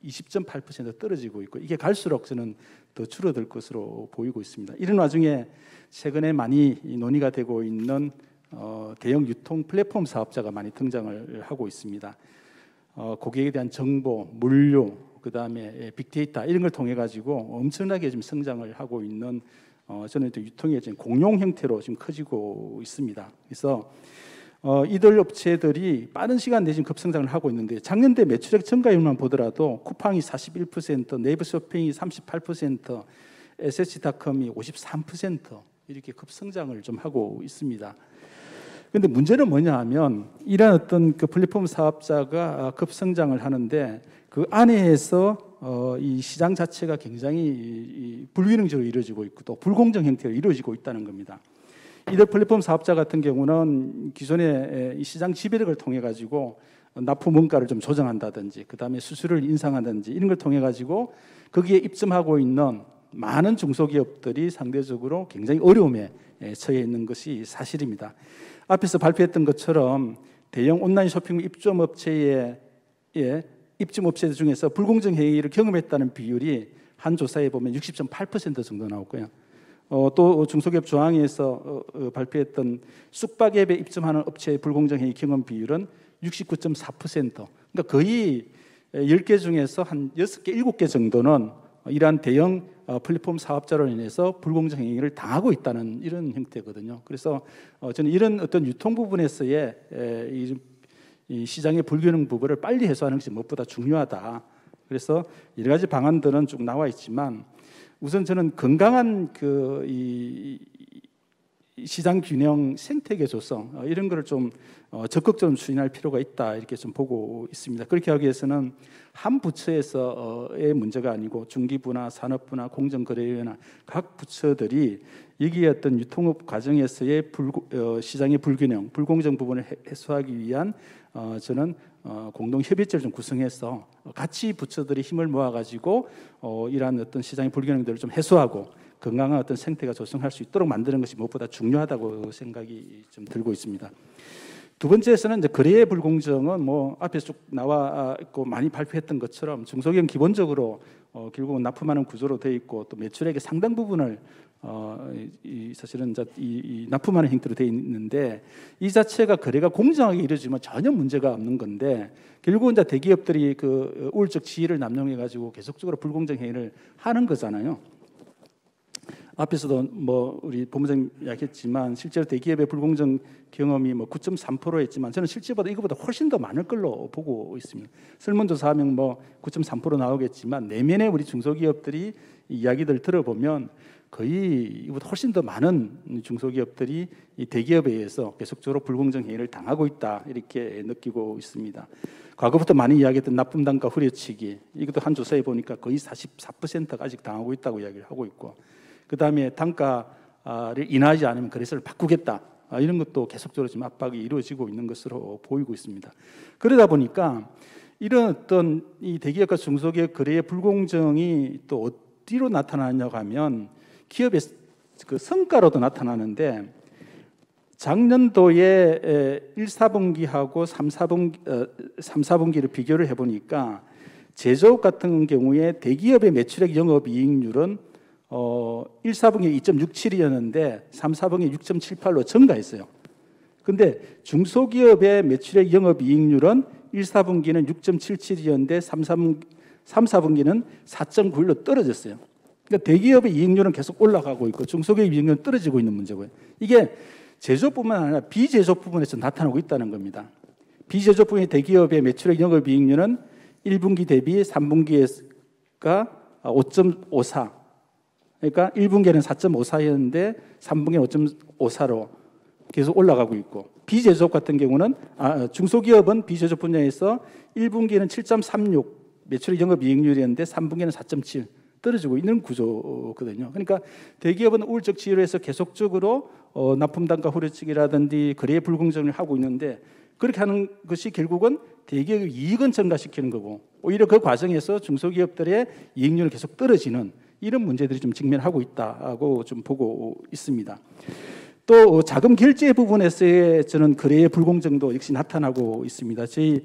20.8% 떨어지고 있고 이게 갈수록 저는 더 줄어들 것으로 보이고 있습니다. 이런 와중에 최근에 많이 논의가 되고 있는 대형 유통 플랫폼 사업자가 많이 등장을 하고 있습니다. 고객에 대한 정보, 물류, 그다음에 빅데이터 이런 걸 통해 가지고 엄청나게 지금 성장을 하고 있는 저는 또 유통의 지금 공용 형태로 지금 커지고 있습니다. 그래서 이들 업체들이 빠른 시간 내에 지금 급성장을 하고 있는데 작년대 매출액 증가율만 보더라도 쿠팡이 41%, 네이버 쇼핑이 38%, SSC닷컴이 53% 이렇게 급성장을 좀 하고 있습니다. 그런데 문제는 뭐냐 하면 이런 어떤 그 플랫폼 사업자가 급성장을 하는데 그 안에서 이 시장 자체가 굉장히 불균형적으로 이루어지고 있고 또 불공정 형태로 이루어지고 있다는 겁니다. 이들 플랫폼 사업자 같은 경우는 기존의 이 시장 지배력을 통해 가지고 납품 원가를 좀 조정한다든지 그다음에 수수료를 인상한다든지 이런 걸 통해 가지고 거기에 입점하고 있는 많은 중소기업들이 상대적으로 굉장히 어려움에 처해 있는 것이 사실입니다. 앞에서 발표했던 것처럼 대형 온라인 쇼핑몰 입점업체의 입점업체들 중에서 불공정 행위를 경험했다는 비율이 한 조사에 보면 60.8% 정도 나오고요. 또 중소기업 조항에서 발표했던 쑥박앱에 입점하는 업체의 불공정 행위 경험 비율은 69.4%. 그러니까 거의 10개 중에서 한 6개, 7개 정도는 이러한 대형 플랫폼 사업자로 인해서 불공정 행위를 당하고 있다는 이런 형태거든요. 그래서 저는 이런 어떤 유통 부분에서의 이 시장의 불균형 부분을 빨리 해소하는 것이 무엇보다 중요하다. 그래서 여러 가지 방안들은 쭉 나와 있지만 우선 저는 건강한 이 시장 균형 생태계 조성 이런 거를 좀 적극적으로 추진할 필요가 있다 이렇게 좀 보고 있습니다. 그렇게 하기 위해서는 한 부처에서의 문제가 아니고 중기부나 산업부나 공정거래위나 각 부처들이 여기에 어떤 유통업 과정에서의 시장의 불균형, 불공정 부분을 해소하기 위한 저는 공동 협의체를 좀 구성해서 같이 부처들이 힘을 모아가지고 이러한 어떤 시장의 불균형들을 좀 해소하고 건강한 어떤 생태가 조성할 수 있도록 만드는 것이 무엇보다 중요하다고 생각이 좀 들고 있습니다. 두 번째에서는 이제 거래의 불공정은 뭐 앞에 쭉 나와 있고 많이 발표했던 것처럼 중소기업 기본적으로 결국은 납품하는 구조로 되어 있고 또 매출액의 상당 부분을 사실은 이 납품하는 형태로 되어 있는데 이 자체가 거래가 공정하게 이루어지면 전혀 문제가 없는 건데 결국은 이제 대기업들이 그 우월적 지위를 남용해 가지고 계속적으로 불공정 행위를 하는 거잖아요. 앞에서도 뭐 우리 본부장님 이야기했지만 실제로 대기업의 불공정 경험이 뭐 9.3%였지만 저는 실제보다 이거보다 훨씬 더 많을 걸로 보고 있습니다. 설문조사하면 뭐 9.3% 나오겠지만 내면에 우리 중소기업들이 이야기들 들어보면 거의 이보다 훨씬 더 많은 중소기업들이 이 대기업에 의해서 계속적으로 불공정 행위를 당하고 있다 이렇게 느끼고 있습니다. 과거부터 많이 이야기했던 납품 단가 후려치기 이것도 한 조사에 보니까 거의 44%가 아직 당하고 있다고 이야기를 하고 있고 그 다음에 단가를 인하하지 않으면 거래소를 바꾸겠다 이런 것도 계속적으로 지금 압박이 이루어지고 있는 것으로 보이고 있습니다. 그러다 보니까 이런 어떤 이 대기업과 중소기업 거래의 불공정이 또 어디로 나타나냐고 하면 기업의 그 성과로도 나타나는데 작년도에 1, 4분기하고 3, 4분기를 비교를 해보니까 제조업 같은 경우에 대기업의 매출액 영업이익률은 1, 4분기에 2.67이었는데 3, 4분기에 6.78로 증가했어요. 근데 중소기업의 매출액 영업이익률은 1, 4분기는 6.77이었는데 3, 4분기는 4.91로 떨어졌어요. 그러니까 대기업의 이익률은 계속 올라가고 있고 중소기업 이익률은 떨어지고 있는 문제고요. 이게 제조업뿐만 아니라 비제조업 부분에서 나타나고 있다는 겁니다. 비제조업 부분의 대기업의 매출액 영업이익률은 1분기 대비 3분기가 5.54 그러니까 1분기에는 4.54였는데 3분기는 5.54로 계속 올라가고 있고 비제조업 같은 경우는 중소기업은 비제조업 분야에서 1분기에는 7.36 매출액 영업이익률이었는데 3분기에는 4.7 떨어지고 있는 구조거든요. 그러니까 대기업은 우월적 지위를 해서 계속적으로 납품 단가 후려치기라든지 거래 불공정을 하고 있는데 그렇게 하는 것이 결국은 대기업의 이익은 증가시키는 거고 오히려 그 과정에서 중소기업들의 이익률이 계속 떨어지는 이런 문제들이 좀 직면하고 있다고 좀 보고 있습니다. 또 자금 결제 부분에서의 저는 거래의 불공정도 역시 나타나고 있습니다. 저희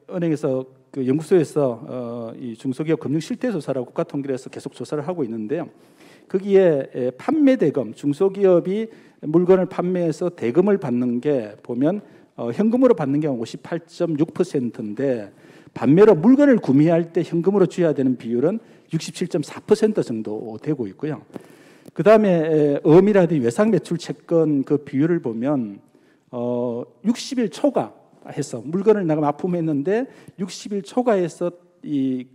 은행에서 그 연구소에서 이 중소기업 금융 실태 조사라고 국가통계에서 계속 조사를 하고 있는데요. 거기에 판매 대금, 중소기업이 물건을 판매해서 대금을 받는 게 보면 현금으로 받는 경우 58.6%인데 반면에 물건을 구매할 때 현금으로 줘야 되는 비율은 67.4% 정도 되고 있고요. 그 다음에 어미라든지 외상 매출 채권 그 비율을 보면 60일 초과해서 물건을 내가 납품했는데 60일 초과해서 이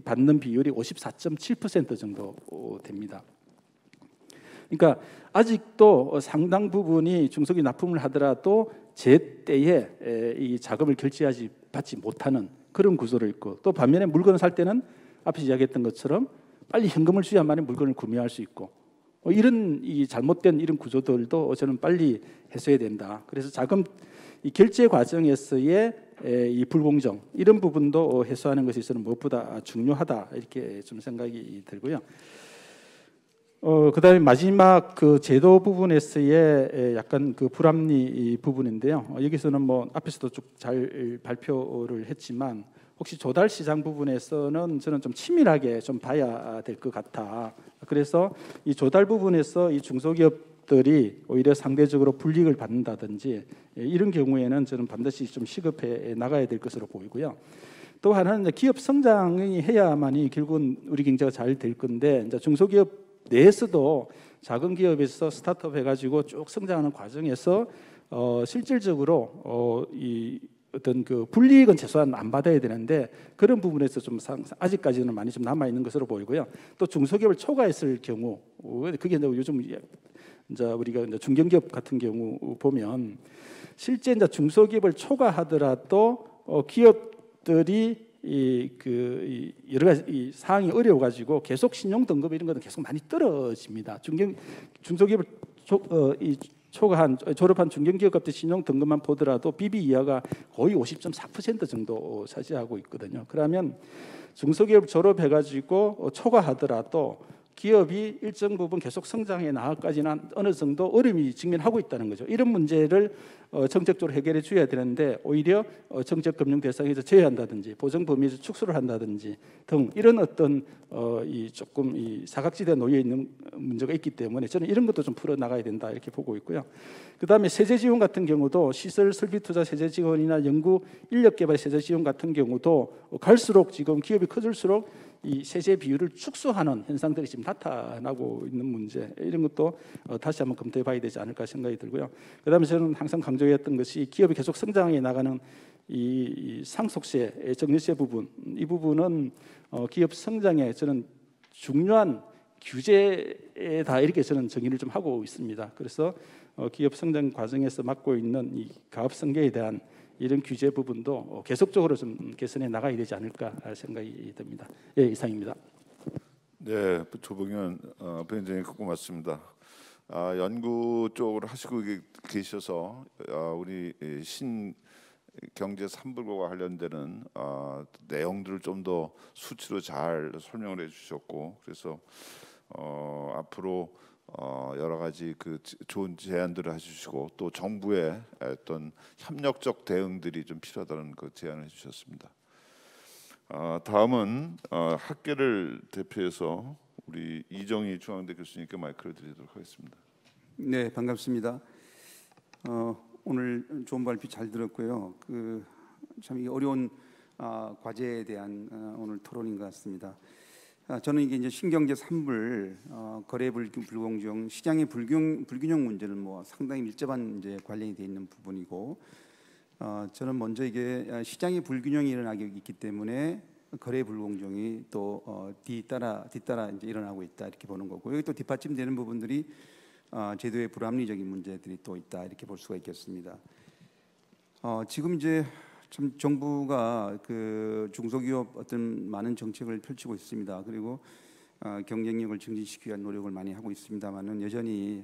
받는 비율이 54.7% 정도 됩니다. 그러니까 아직도 상당 부분이 중소기업 납품을 하더라도 제때에 이 자금을 받지 못하는 그런 구조를 있고, 또 반면에 물건을 살 때는 앞에 이야기했던 것처럼 빨리 현금을 줘야만 물건을 구매할 수 있고, 이런 이 잘못된 이런 구조들도 저는 빨리 해소해야 된다. 그래서 자금 이 결제 과정에서의 이 불공정 이런 부분도 해소하는 것이 저는 무엇보다 중요하다 이렇게 좀 생각이 들고요. 그다음에 마지막 그 제도 부분에서의 약간 그 불합리 부분인데요. 여기서는 뭐 앞에서도 쭉 잘 발표를 했지만 혹시 조달 시장 부분에서는 저는 좀 치밀하게 좀 봐야 될 것 같아. 그래서 이 조달 부분에서 이 중소기업들이 오히려 상대적으로 불이익을 받는다든지 이런 경우에는 저는 반드시 좀 시급해 나가야 될 것으로 보이고요. 또 하나는 기업 성장이 해야만이 결국은 우리 경제가 잘 될 건데, 이제 중소기업 내에서도 작은 기업에서 스타트업 해가지고 쭉 성장하는 과정에서 실질적으로 이 어떤 그 불이익은 최소한 안 받아야 되는데 그런 부분에서 좀 아직까지는 많이 좀 남아 있는 것으로 보이고요. 또 중소기업을 초과했을 경우, 그게 이제 요즘 이제 우리가 이제 중견기업 같은 경우 보면 실제 이제 중소기업을 초과하더라도 기업들이 여러 가지 이 사항이 어려워 가지고 계속 신용 등급 이런 것은 계속 많이 떨어집니다. 중소기업을 초과한 졸업한 중견기업들 신용 등급만 보더라도 BB 이하가 거의 50.4% 정도 차지하고 있거든요. 그러면 중소기업 졸업해 가지고 초과하더라도 기업이 일정 부분 계속 성장해 나가까지는 어느 정도 어려움이 직면하고 있다는 거죠. 이런 문제를 정책적으로 해결해 줘야 되는데 오히려 정책 금융 대상에서 제외한다든지 보정 범위에서 축소를 한다든지 등 이런 어떤 이 조금 이 사각지대에 놓여 있는 문제가 있기 때문에 저는 이런 것도 좀 풀어 나가야 된다 이렇게 보고 있고요. 그다음에 세제 지원 같은 경우도 시설 설비 투자 세제 지원이나 연구 인력 개발 세제 지원 같은 경우도 갈수록 지금 기업이 커질수록 이 세제 비율을 축소하는 현상들이 지금 나타나고 있는 문제, 이런 것도 다시 한번 검토해 봐야 되지 않을까 생각이 들고요. 그다음에 저는 항상 강조했던 것이 기업이 계속 성장해 나가는 이 상속세, 증여세 부분, 이 부분은 기업 성장에 저는 중요한 규제다 이렇게 저는 정의를 좀 하고 있습니다. 그래서 기업 성장 과정에서 맡고 있는 이 가업 승계에 대한 이런 규제 부분도 계속적으로 좀 개선해 나가야 되지 않을까 생각이 듭니다. 예, 이상입니다. 네, 조봉현 부위원장님 고맙습니다. 연구 쪽으로 하시고 계셔서 우리 신경제 3불고와 관련되는 내용들을 좀 더 수치로 잘 설명을 해주셨고, 그래서 앞으로 여러 가지 그 좋은 제안들을 해주시고 또 정부의 어떤 협력적 대응들이 좀 필요하다는 그 제안을 해주셨습니다. 다음은 학계를 대표해서 우리 이정희 중앙대 교수님께 마이크를 드리도록 하겠습니다. 네, 반갑습니다. 오늘 좋은 발표 잘 들었고요. 참 이 어려운 과제에 대한 오늘 토론인 것 같습니다. 저는 이게 이제 신경제 3불, 거래 불공정, 시장의 불균형 문제는 뭐 상당히 밀접한 이제 관련이 돼 있는 부분이고, 저는 먼저 이게 시장의 불균형이 일어나기 있기 때문에 거래 불공정이 또 뒤따라 이제 일어나고 있다 이렇게 보는 거고, 여기 또 뒷받침되는 부분들이 제도의 불합리적인 문제들이 또 있다 이렇게 볼 수가 있겠습니다. 지금 이제 참 정부가 그 중소기업 어떤 많은 정책을 펼치고 있습니다. 그리고 경쟁력을 증진시키기 위한 노력을 많이 하고 있습니다만은 여전히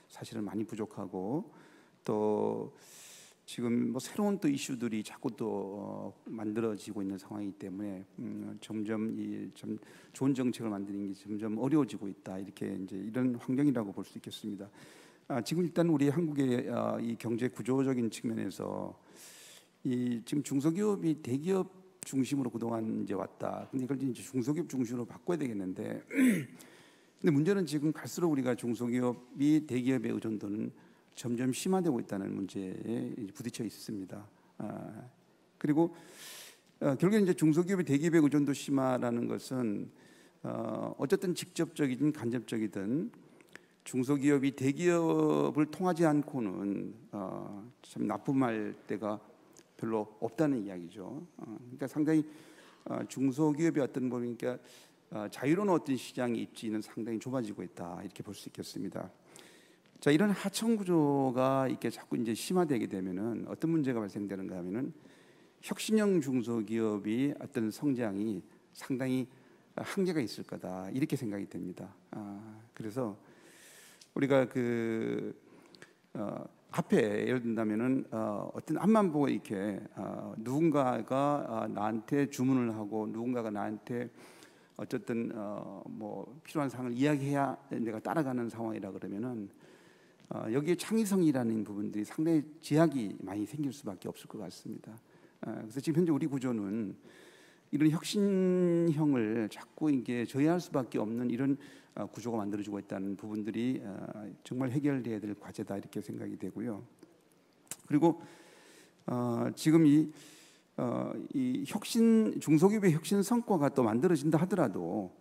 사실은 많이 부족하고, 또 지금 뭐 새로운 또 이슈들이 자꾸 또 만들어지고 있는 상황이기 때문에 점점 이 참 좋은 정책을 만드는 게 점점 어려워지고 있다 이렇게 이제 이런 환경이라고 볼 수 있겠습니다. 지금 일단 우리 한국의 이 경제 구조적인 측면에서 이 지금 중소기업이 대기업 중심으로 그동안 이제 왔다. 근데 이걸 이제 중소기업 중심으로 바꿔야 되겠는데, 근데 문제는 지금 갈수록 우리가 중소기업이 대기업의 의존도는 점점 심화되고 있다는 문제에 부딪혀 있습니다. 그리고 결국엔 이제 중소기업이 대기업의 의존도 심화라는 것은 어쨌든 직접적이든 간접적이든 중소기업이 대기업을 통하지 않고는 참 납품할 때가 별로 없다는 이야기죠. 그러니까 상당히 중소기업의 어떤 보니까 자유로운 어떤 시장의 입지는 상당히 좁아지고 있다 이렇게 볼 수 있겠습니다. 자, 이런 하청 구조가 이렇게 자꾸 이제 심화되게 되면은 어떤 문제가 발생되는가 하면은 혁신형 중소기업이 어떤 성장이 상당히 한계가 있을 거다 이렇게 생각이 됩니다. 그래서 우리가 앞에 예를 든다면은 어떤 앞만 보고 이렇게 누군가가 나한테 주문을 하고 누군가가 나한테 어쨌든 뭐 필요한 사항을 이야기해야 내가 따라가는 상황이라 그러면은 여기에 창의성이라는 부분들이 상당히 제약이 많이 생길 수밖에 없을 것 같습니다. 그래서 지금 현재 우리 구조는 이런 혁신형을 자꾸 이게 저해할 수밖에 없는 이런 구조가 만들어지고 있다는 부분들이 정말 해결돼야 될 과제다 이렇게 생각이 되고요. 그리고 지금 이 혁신 중소기업의 혁신 성과가 또 만들어진다 하더라도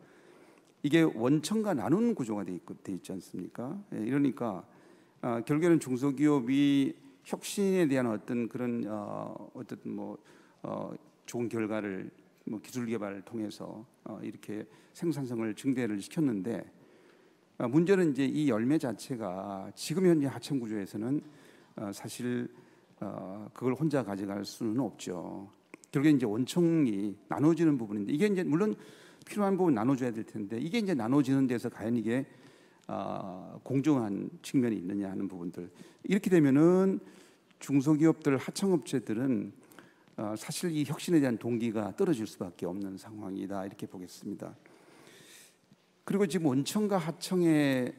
이게 원청과 나누는 구조가 돼 있지 않습니까? 이러니까 결국에는 중소기업이 혁신에 대한 어떤 그런 어떤 뭐 좋은 결과를 뭐 기술 개발을 통해서 이렇게 생산성을 증대를 시켰는데 문제는 이제 이 열매 자체가 지금 현재 하청 구조에서는 사실 그걸 혼자 가져갈 수는 없죠. 결국에 이제 원청이 나눠지는 부분인데 이게 이제 물론 필요한 부분 나눠줘야 될 텐데 이게 이제 나눠지는 데서 과연 이게 공정한 측면이 있느냐 하는 부분들 이렇게 되면은 중소기업들 하청업체들은 사실 이 혁신에 대한 동기가 떨어질 수밖에 없는 상황이다 이렇게 보겠습니다. 그리고 지금 원청과 하청의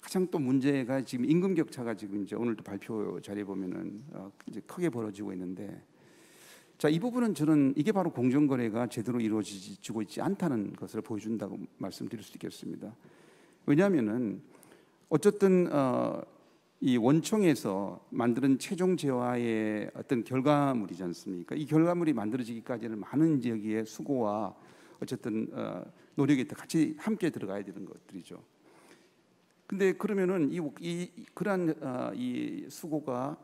가장 또 문제가 지금 임금 격차가 지금 이제 오늘도 발표 자료에 보면은 이제 크게 벌어지고 있는데, 자, 이 부분은 저는 이게 바로 공정거래가 제대로 이루어지고 있지 않다는 것을 보여준다고 말씀드릴 수 있겠습니다. 왜냐하면은 어쨌든 이 원청에서 만드는 최종 재화의 어떤 결과물이지 않습니까? 이 결과물이 만들어지기까지는 많은 여기에 수고와 어쨌든 노력이 같이 함께 들어가야 되는 것들이죠. 근데 그러면은 그러한 이 수고가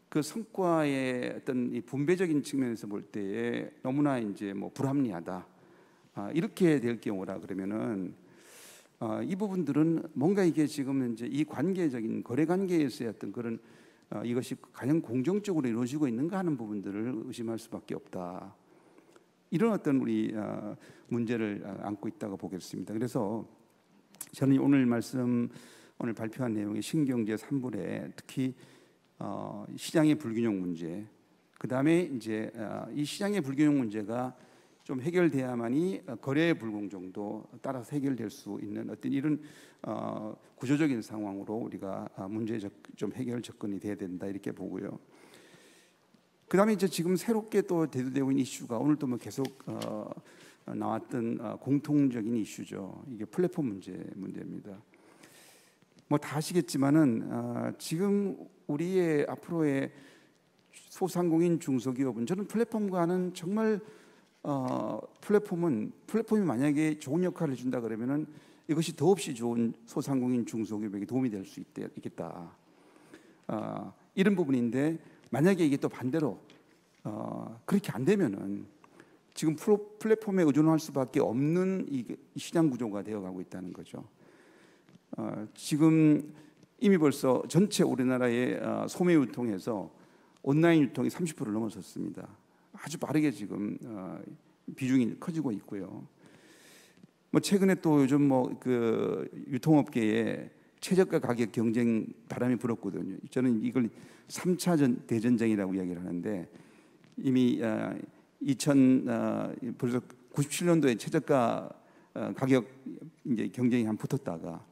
그 성과의 어떤 이 분배적인 측면에서 볼 때에 너무나 이제 뭐 불합리하다 이렇게 될 경우라 그러면은 이 부분들은 뭔가 이게 지금 이제 이 관계적인 거래 관계에서의 어떤 그런 이것이 과연 공정적으로 이루어지고 있는가 하는 부분들을 의심할 수밖에 없다. 이런 어떤 우리 문제를 안고 있다고 보겠습니다. 그래서 저는 오늘 발표한 내용의 신경제 3불에 특히 시장의 불균형 문제, 그 다음에 이제 이 시장의 불균형 문제가 좀 해결돼야만이 거래 불공정도 따라서 해결될 수 있는 어떤 이런 구조적인 상황으로 우리가 문제 좀 해결 접근이 돼야 된다 이렇게 보고요. 그 다음에 이제 지금 새롭게 또 대두되고 있는 이슈가 오늘도 뭐 계속 나왔던 공통적인 이슈죠. 이게 플랫폼 문제입니다. 뭐 다 아시겠지만은 지금 우리의 앞으로의 소상공인 중소기업은 저는 플랫폼과는 정말 플랫폼이 만약에 좋은 역할을 해준다 그러면은 이것이 더없이 좋은 소상공인 중소기업에게 도움이 될 수 있겠다. 이런 부분인데 만약에 이게 또 반대로 그렇게 안 되면은 지금 플랫폼에 의존할 수밖에 없는 이 시장 구조가 되어가고 있다는 거죠. 지금 이미 벌써 전체 우리나라의 소매 유통에서 온라인 유통이 30%를 넘어섰습니다. 아주 빠르게 지금 비중이 커지고 있고요. 뭐 최근에 또 요즘 뭐 그 유통업계에 최저가 가격 경쟁 바람이 불었거든요. 저는 이걸 3차 대전쟁이라고 이야기를 하는데 이미 벌써 97년도에 최저가 가격 이제 경쟁이 한 붙었다가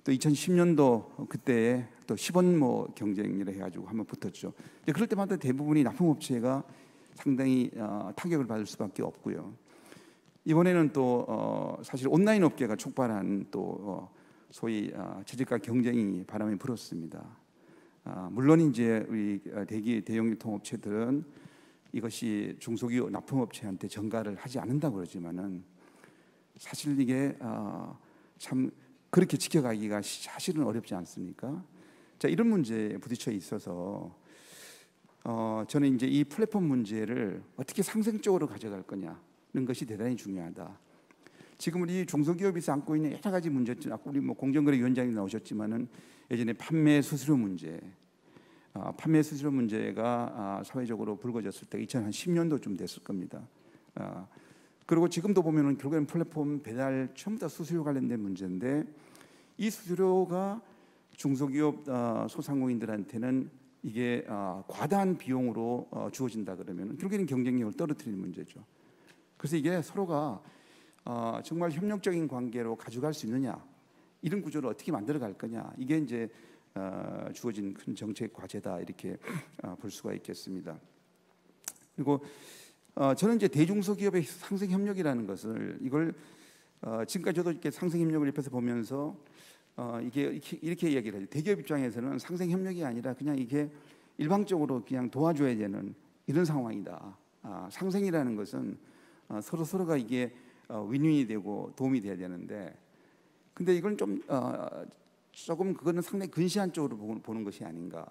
또 2010년도 그때에 또 시범 경쟁을 해가지고 한번 붙었죠. 이제 그럴 때마다 대부분이 납품업체가 상당히 타격을 받을 수밖에 없고요. 이번에는 또 사실 온라인 업계가 촉발한 또 소위 저저가 경쟁이 바람이 불었습니다. 물론 이제 우리 대형 유통업체들은 이것이 중소기업 납품업체한테 전가를 하지 않는다고 그러지만은 사실 이게 참 그렇게 지켜가기가 사실은 어렵지 않습니까? 자, 이런 문제에 부딪혀 있어서 저는 이제 이 플랫폼 문제를 어떻게 상생적으로 가져갈 거냐는 것이 대단히 중요하다. 지금 우리 중소기업에서 안고 있는 여러 가지 문제, 아까 우리 공정거래위원장님 나오셨지만은 예전에 판매 수수료 문제, 판매 수수료 문제가 사회적으로 불거졌을 때 2010년도쯤 됐을 겁니다. 그리고 지금도 보면은 결국에는 플랫폼 배달 전부 다 수수료 관련된 문제인데 이 수수료가 중소기업 소상공인들한테는 이게 과다한 비용으로 주어진다 그러면 결국에는 경쟁력을 떨어뜨리는 문제죠. 그래서 이게 서로가 정말 협력적인 관계로 가져갈 수 있느냐, 이런 구조를 어떻게 만들어 갈 거냐, 이게 이제 주어진 큰 정책 과제다 이렇게 볼 수가 있겠습니다. 그리고 저는 이제 대중소기업의 상생 협력이라는 것을 이걸 지금까지 저도 이렇게 상생 협력을 옆에서 보면서 이게 이렇게 이야기를 해요. 대기업 입장에서는 상생 협력이 아니라 그냥 이게 일방적으로 그냥 도와줘야 되는 이런 상황이다. 상생이라는 것은 서로가 이게 윈윈이 되고 도움이 돼야 되는데, 근데 이건 좀 조금 그거는 상당히 근시한 쪽으로 보는 것이 아닌가.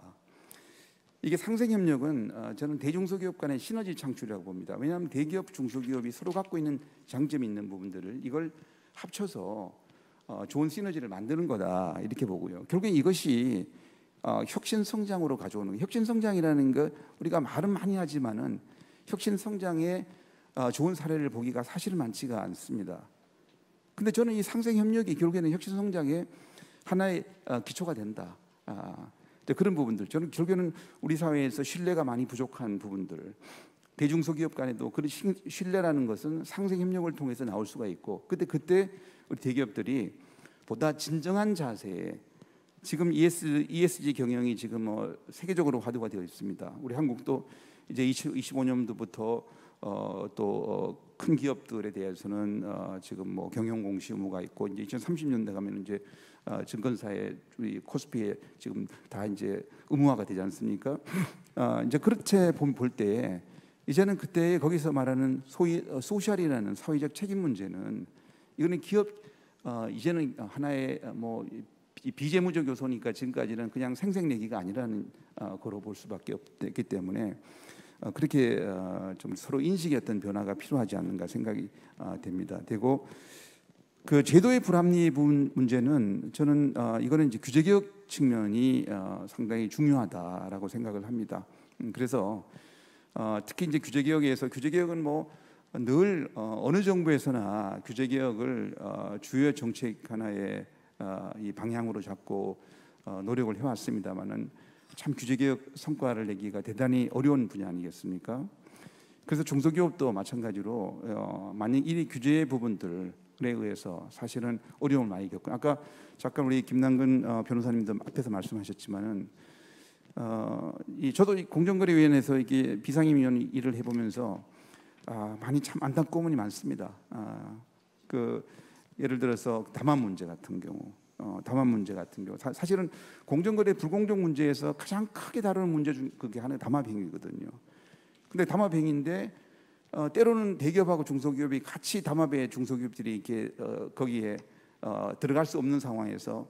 이게 상생협력은 저는 대중소기업 간의 시너지 창출이라고 봅니다. 왜냐하면 대기업, 중소기업이 서로 갖고 있는 장점이 있는 부분들을 이걸 합쳐서 좋은 시너지를 만드는 거다 이렇게 보고요. 결국엔 이것이 혁신성장으로 가져오는 거예요. 혁신성장이라는 거 우리가 말은 많이 하지만은 혁신성장의 좋은 사례를 보기가 사실은 많지가 않습니다. 근데 저는 이 상생협력이 결국에는 혁신성장의 하나의 기초가 된다. 그런 부분들, 저는 결국에는 우리 사회에서 신뢰가 많이 부족한 부분들, 대중소기업 간에도 그런 신뢰라는 것은 상생협력을 통해서 나올 수가 있고, 그때 우리 대기업들이 보다 진정한 자세에, 지금 ESG 경영이 지금 세계적으로 화두가 되어 있습니다. 우리 한국도 이제 2025년도부터 또 큰 기업들에 대해서는 지금 경영 공시 의무가 있고, 이제 2030년대 가면 이제 증권사의 우리 코스피에 지금 다 이제 의무화가 되지 않습니까? 이제 그렇게 볼 때 이제는 그때 거기서 말하는 소위 소셜이라는 사회적 책임 문제는 이거는 기업 이제는 하나의 비재무적 요소니까 지금까지는 그냥 생색내기가 아니라는 거로 볼 수밖에 없기 때문에 그렇게 좀 서로 인식의 어떤 변화가 필요하지 않는가 생각이 됩니다. 되고 그 제도의 불합리 문제는 저는 이거는 이제 규제 개혁 측면이 상당히 중요하다라고 생각을 합니다. 그래서 특히 이제 규제 개혁에서 규제 개혁은 늘 어느 정부에서나 규제 개혁을 주요 정책 하나의 이 방향으로 잡고 노력을 해왔습니다만은 참 규제 개혁 성과를 내기가 대단히 어려운 분야 아니겠습니까? 그래서 중소기업도 마찬가지로 만약 이 규제 부분들에 의해서 사실은 어려움을 많이 겪고, 아까 잠깐 우리 김남근 변호사님도 앞에서 말씀하셨지만은 저도 공정거래위원회에서 이게 비상임위원 일을 해보면서 많이 참 안타까운 이 많습니다. 예를 들어서 담합 문제 같은 경우, 사실은 공정거래 불공정 문제에서 가장 크게 다루는 문제 중 그게 하나의 담합행위거든요. 근데 담합행위인데 때로는 대기업하고 중소기업이 같이 담합에 중소기업들이 이렇게 거기에 들어갈 수 없는 상황에서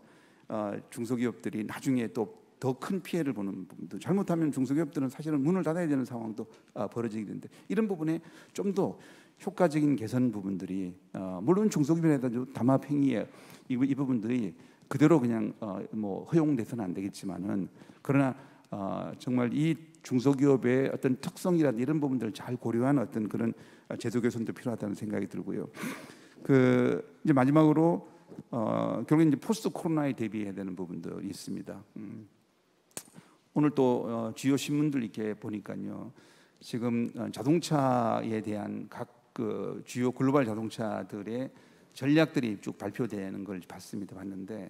중소기업들이 나중에 또 더 큰 피해를 보는 부분도, 잘못하면 중소기업들은 사실은 문을 닫아야 되는 상황도 벌어지게 되는데, 이런 부분에 좀 더 효과적인 개선 부분들이 물론 중소기업에도 담합 행위에 이 부분들이 그대로 그냥 허용돼서는 안 되겠지만은, 그러나 정말 이 중소기업의 어떤 특성이라든지 이런 부분들을 잘 고려한 어떤 그런 제도 개선도 필요하다는 생각이 들고요. 이제 마지막으로 결국 이제 포스트 코로나에 대비해야 되는 부분들이 있습니다. 오늘 또 주요 신문들 이렇게 보니까요, 지금 자동차에 대한 각 그 주요 글로벌 자동차들의 전략들이 쭉 발표되는 걸 봤는데,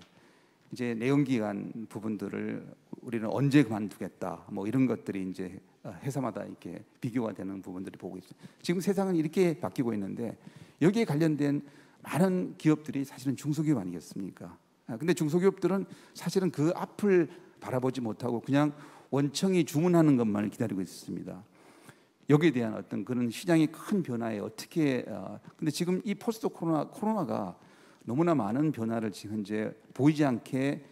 이제 내연기관 부분들을 우리는 언제 그만두겠다 뭐 이런 것들이 이제 회사마다 이렇게 비교가 되는 부분들이 보고 있어요. 지금 세상은 이렇게 바뀌고 있는데 여기에 관련된 많은 기업들이 사실은 중소기업 아니겠습니까? 근데 중소기업들은 사실은 그 앞을 바라보지 못하고 그냥 원청이 주문하는 것만을 기다리고 있습니다. 여기에 대한 어떤 그런 시장의 큰 변화에 어떻게 근데 지금 이 포스트 코로나가 너무나 많은 변화를 지금 현재 보이지 않게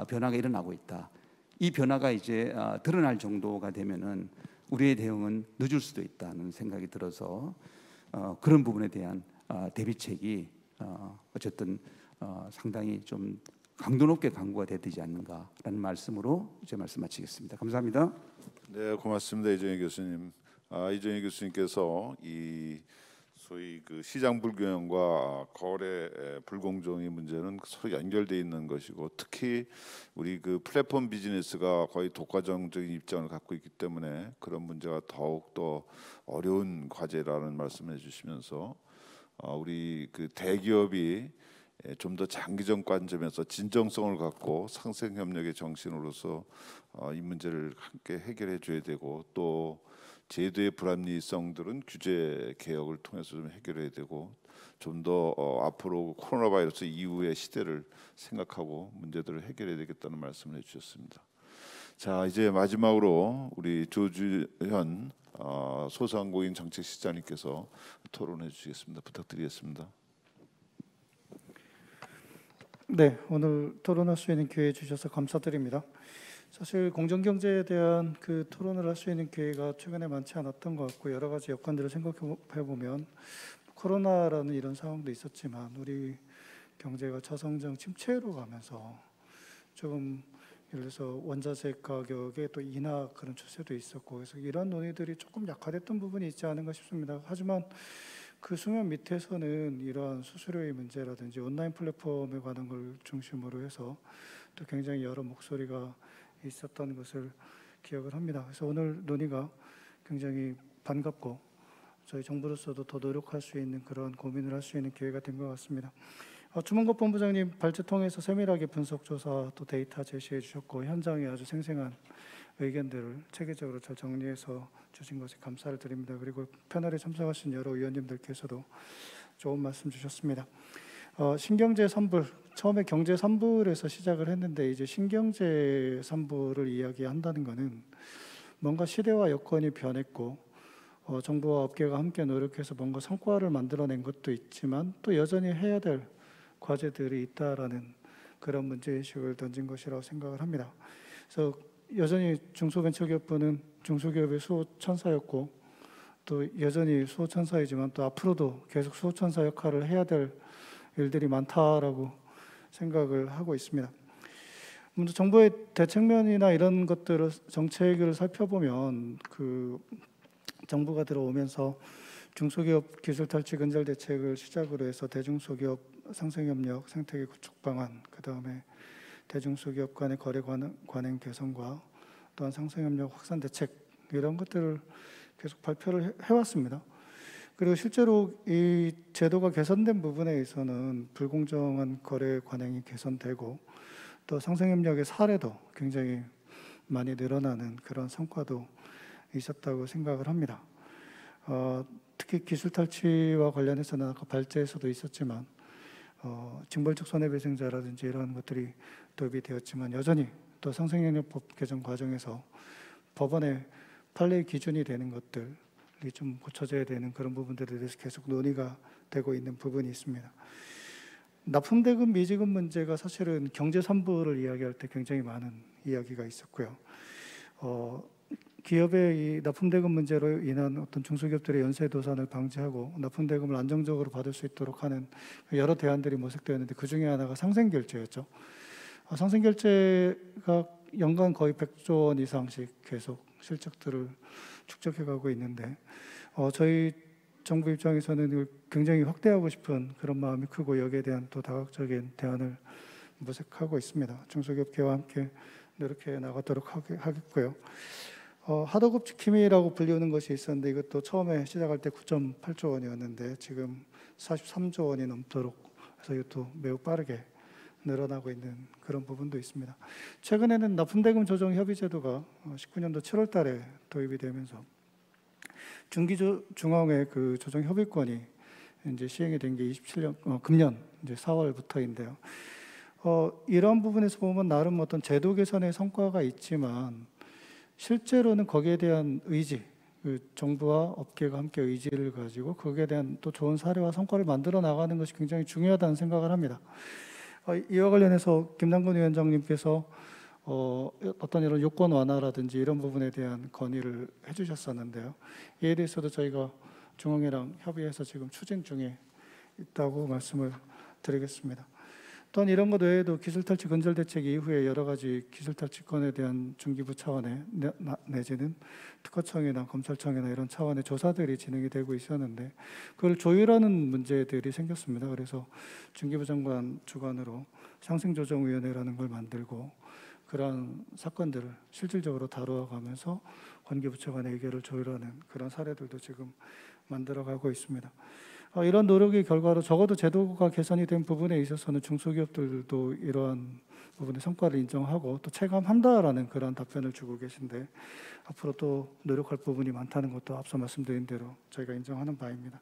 변화가 일어나고 있다. 이 변화가 이제 드러날 정도가 되면은 우리의 대응은 늦을 수도 있다는 생각이 들어서 그런 부분에 대한 대비책이 어쨌든 상당히 좀 강도 높게 강구가 돼야 되지 않는가라는 말씀으로 제 말씀 마치겠습니다. 감사합니다. 네, 고맙습니다. 이정희 교수님. 이정희 교수님께서 이 소위 그 시장 불균형과 거래 불공정의 문제는 서로 연결되어 있는 것이고, 특히 우리 그 플랫폼 비즈니스가 거의 독과점적인 입장을 갖고 있기 때문에 그런 문제가 더욱 더 어려운 과제라는 말씀을 해주시면서 우리 그 대기업이 좀 더 장기적 관점에서 진정성을 갖고 상생협력의 정신으로서 이 문제를 함께 해결해 줘야 되고, 또 제도의 불합리성들은 규제 개혁을 통해서 좀 해결해야 되고, 좀 더 앞으로 코로나 바이러스 이후의 시대를 생각하고 문제들을 해결해야 되겠다는 말씀을 해주셨습니다. 자, 이제 마지막으로 우리 조주현 소상공인 정책실장님께서 토론해 주시겠습니다. 부탁드리겠습니다. 네, 오늘 토론할 수 있는 기회 주셔서 감사드립니다. 사실 공정경제에 대한 그 토론을 할 수 있는 기회가 최근에 많지 않았던 것 같고, 여러 가지 여건들을 생각해 보면 코로나라는 이런 상황도 있었지만 우리 경제가 저성장 침체로 가면서 조금 예를 들어서 원자재 가격의 또 인하 그런 추세도 있었고, 그래서 이런 논의들이 조금 약화됐던 부분이 있지 않은가 싶습니다. 하지만 그 수면 밑에서는 이러한 수수료의 문제라든지 온라인 플랫폼에 관한 걸 중심으로 해서 또 굉장히 여러 목소리가 있었던 것을 기억을 합니다. 그래서 오늘 논의가 굉장히 반갑고 저희 정부로서도 더 노력할 수 있는 그런 고민을 할 수 있는 기회가 된 것 같습니다. 주문급 본부장님 발제 통해서 세밀하게 분석 조사 또 데이터 제시해 주셨고, 현장에 아주 생생한 의견들을 체계적으로 잘 정리해서 주신 것에 감사를 드립니다. 그리고 패널에 참석하신 여러 의원님들께서도 좋은 말씀 주셨습니다. 신경제 3불, 처음에 경제 3불에서 시작을 했는데 이제 신경제 3불을 이야기한다는 것은 뭔가 시대와 여건이 변했고 정부와 업계가 함께 노력해서 뭔가 성과를 만들어낸 것도 있지만 또 여전히 해야 될 과제들이 있다라는 그런 문제의식을 던진 것이라고 생각을 합니다. 그래서 여전히 중소벤처기업부는 중소기업의 수호천사였고 또 여전히 수호천사이지만 또 앞으로도 계속 수호천사 역할을 해야 될 일들이 많다라고 생각을 하고 있습니다. 먼저 정부의 대책면이나 이런 것들을 정책을 살펴보면 그 정부가 들어오면서 중소기업 기술 탈취 근절 대책을 시작으로 해서 대중소기업 상생협력 생태계 구축 방안, 그 다음에 대중소기업 간의 거래 관행 개선과 또한 상생협력 확산 대책 이런 것들을 계속 발표를 해왔습니다. 그리고 실제로 이 제도가 개선된 부분에 있어서는 불공정한 거래 관행이 개선되고 또 상생협력의 사례도 굉장히 많이 늘어나는 그런 성과도 있었다고 생각을 합니다. 특히 기술 탈취와 관련해서는 아까 발제에서도 있었지만 징벌적 손해배상자라든지 이런 것들이 도입이 되었지만 여전히 또 상생협력법 개정 과정에서 법원의 판례 기준이 되는 것들이 좀 고쳐져야 되는 그런 부분들에 대해서 계속 논의가 되고 있는 부분이 있습니다. 납품대금 미지급 문제가 사실은 경제 3부를 이야기할 때 굉장히 많은 이야기가 있었고요. 기업의 이 납품대금 문제로 인한 어떤 중소기업들의 연쇄 도산을 방지하고 납품대금을 안정적으로 받을 수 있도록 하는 여러 대안들이 모색되었는데 그 중에 하나가 상생결제였죠. 상생결제가 연간 거의 100조 원 이상씩 계속 실적들을 축적해가고 있는데 저희 정부 입장에서는 이걸 굉장히 확대하고 싶은 그런 마음이 크고 여기에 대한 또 다각적인 대안을 모색하고 있습니다. 중소기업계와 함께 노력해 나가도록 하겠고요. 하도급 지킴이라고 불리우는 것이 있었는데 이것도 처음에 시작할 때 9.8조 원이었는데 지금 43조 원이 넘도록 해서 이것도 매우 빠르게 늘어나고 있는 그런 부분도 있습니다. 최근에는 납품대금 조정 협의 제도가 19년도 7월 달에 도입이 되면서 중앙의 그 조정 협의권이 이제 시행이 된 게 27년 금년 이제 4월부터인데요. 이런 부분에서 보면 나름 어떤 제도 개선의 성과가 있지만 실제로는 거기에 대한 의지, 그 정부와 업계가 함께 의지를 가지고 거기에 대한 또 좋은 사례와 성과를 만들어 나가는 것이 굉장히 중요하다는 생각을 합니다. 이와 관련해서 김남근 위원장님께서 어떤 이런 요건 완화라든지 이런 부분에 대한 건의를 해주셨었는데요. 이에 대해서도 저희가 중앙회랑 협의해서 지금 추진 중에 있다고 말씀을 드리겠습니다. 또한 이런 것 외에도 기술탈취 근절대책 이후에 여러 가지 기술탈취권에 대한 중기부 차원의 내지는 특허청이나 검찰청이나 이런 차원의 조사들이 진행이 되고 있었는데 그걸 조율하는 문제들이 생겼습니다. 그래서 중기부 장관 주관으로 상생조정위원회라는 걸 만들고 그러한 사건들을 실질적으로 다루어가면서 관계부처 간의 의견을 조율하는 그런 사례들도 지금 만들어가고 있습니다. 이런 노력의 결과로 적어도 제도가 개선이 된 부분에 있어서는 중소기업들도 이러한 부분의 성과를 인정하고 또 체감한다라는 그런 답변을 주고 계신데 앞으로 또 노력할 부분이 많다는 것도 앞서 말씀드린 대로 저희가 인정하는 바입니다.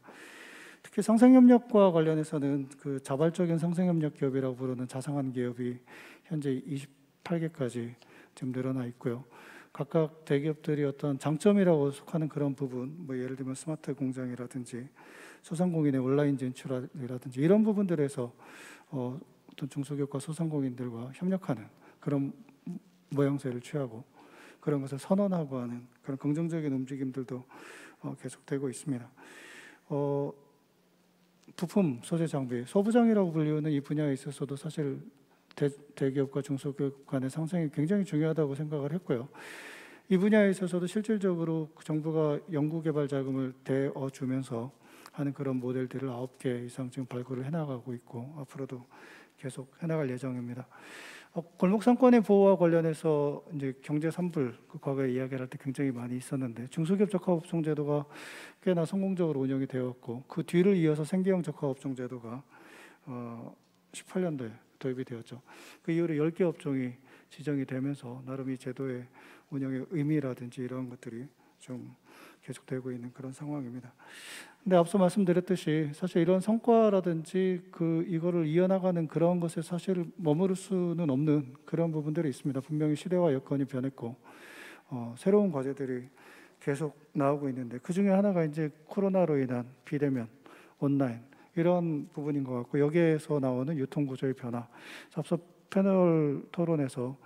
특히 상생협력과 관련해서는 그 자발적인 상생협력 기업이라고 부르는 자상한 기업이 현재 28개까지 지금 늘어나 있고요. 각각 대기업들이 어떤 장점이라고 속하는 그런 부분, 뭐 예를 들면 스마트 공장이라든지 소상공인의 온라인 진출이라든지 이런 부분들에서 어떤 중소기업과 소상공인들과 협력하는 그런 모양새를 취하고 그런 것을 선언하고 하는 그런 긍정적인 움직임들도 계속되고 있습니다. 부품, 소재, 장비, 소부장이라고 불리우는 이 분야에 있어서도 사실 대기업과 중소기업 간의 상생이 굉장히 중요하다고 생각을 했고요. 이 분야에 있어서도 실질적으로 정부가 연구개발 자금을 대어주면서 하는 그런 모델들을 9개 이상 지금 발굴을 해나가고 있고 앞으로도 계속 해나갈 예정입니다. 골목상권의 보호와 관련해서 이제 경제 3불 그 과거에 이야기를 할 때 굉장히 많이 있었는데 중소기업 적합업종 제도가 꽤나 성공적으로 운영이 되었고 그 뒤를 이어서 생계형 적합업종 제도가 18년도에 도입이 되었죠. 그 이후로 10개 업종이 지정이 되면서 나름 이 제도의 운영의 의미라든지 이런 것들이 좀 계속되고 있는 그런 상황입니다. 근데 앞서 말씀드렸듯이 사실 이런 성과라든지 이거를 이어나가는 그런 것에 사실 머무를 수는 없는 그런 부분들이 있습니다. 분명히 시대와 여건이 변했고 새로운 과제들이 계속 나오고 있는데 그 중에 하나가 이제 코로나로 인한 비대면, 온라인 이런 부분인 것 같고 여기에서 나오는 유통구조의 변화. 앞서 패널 토론에서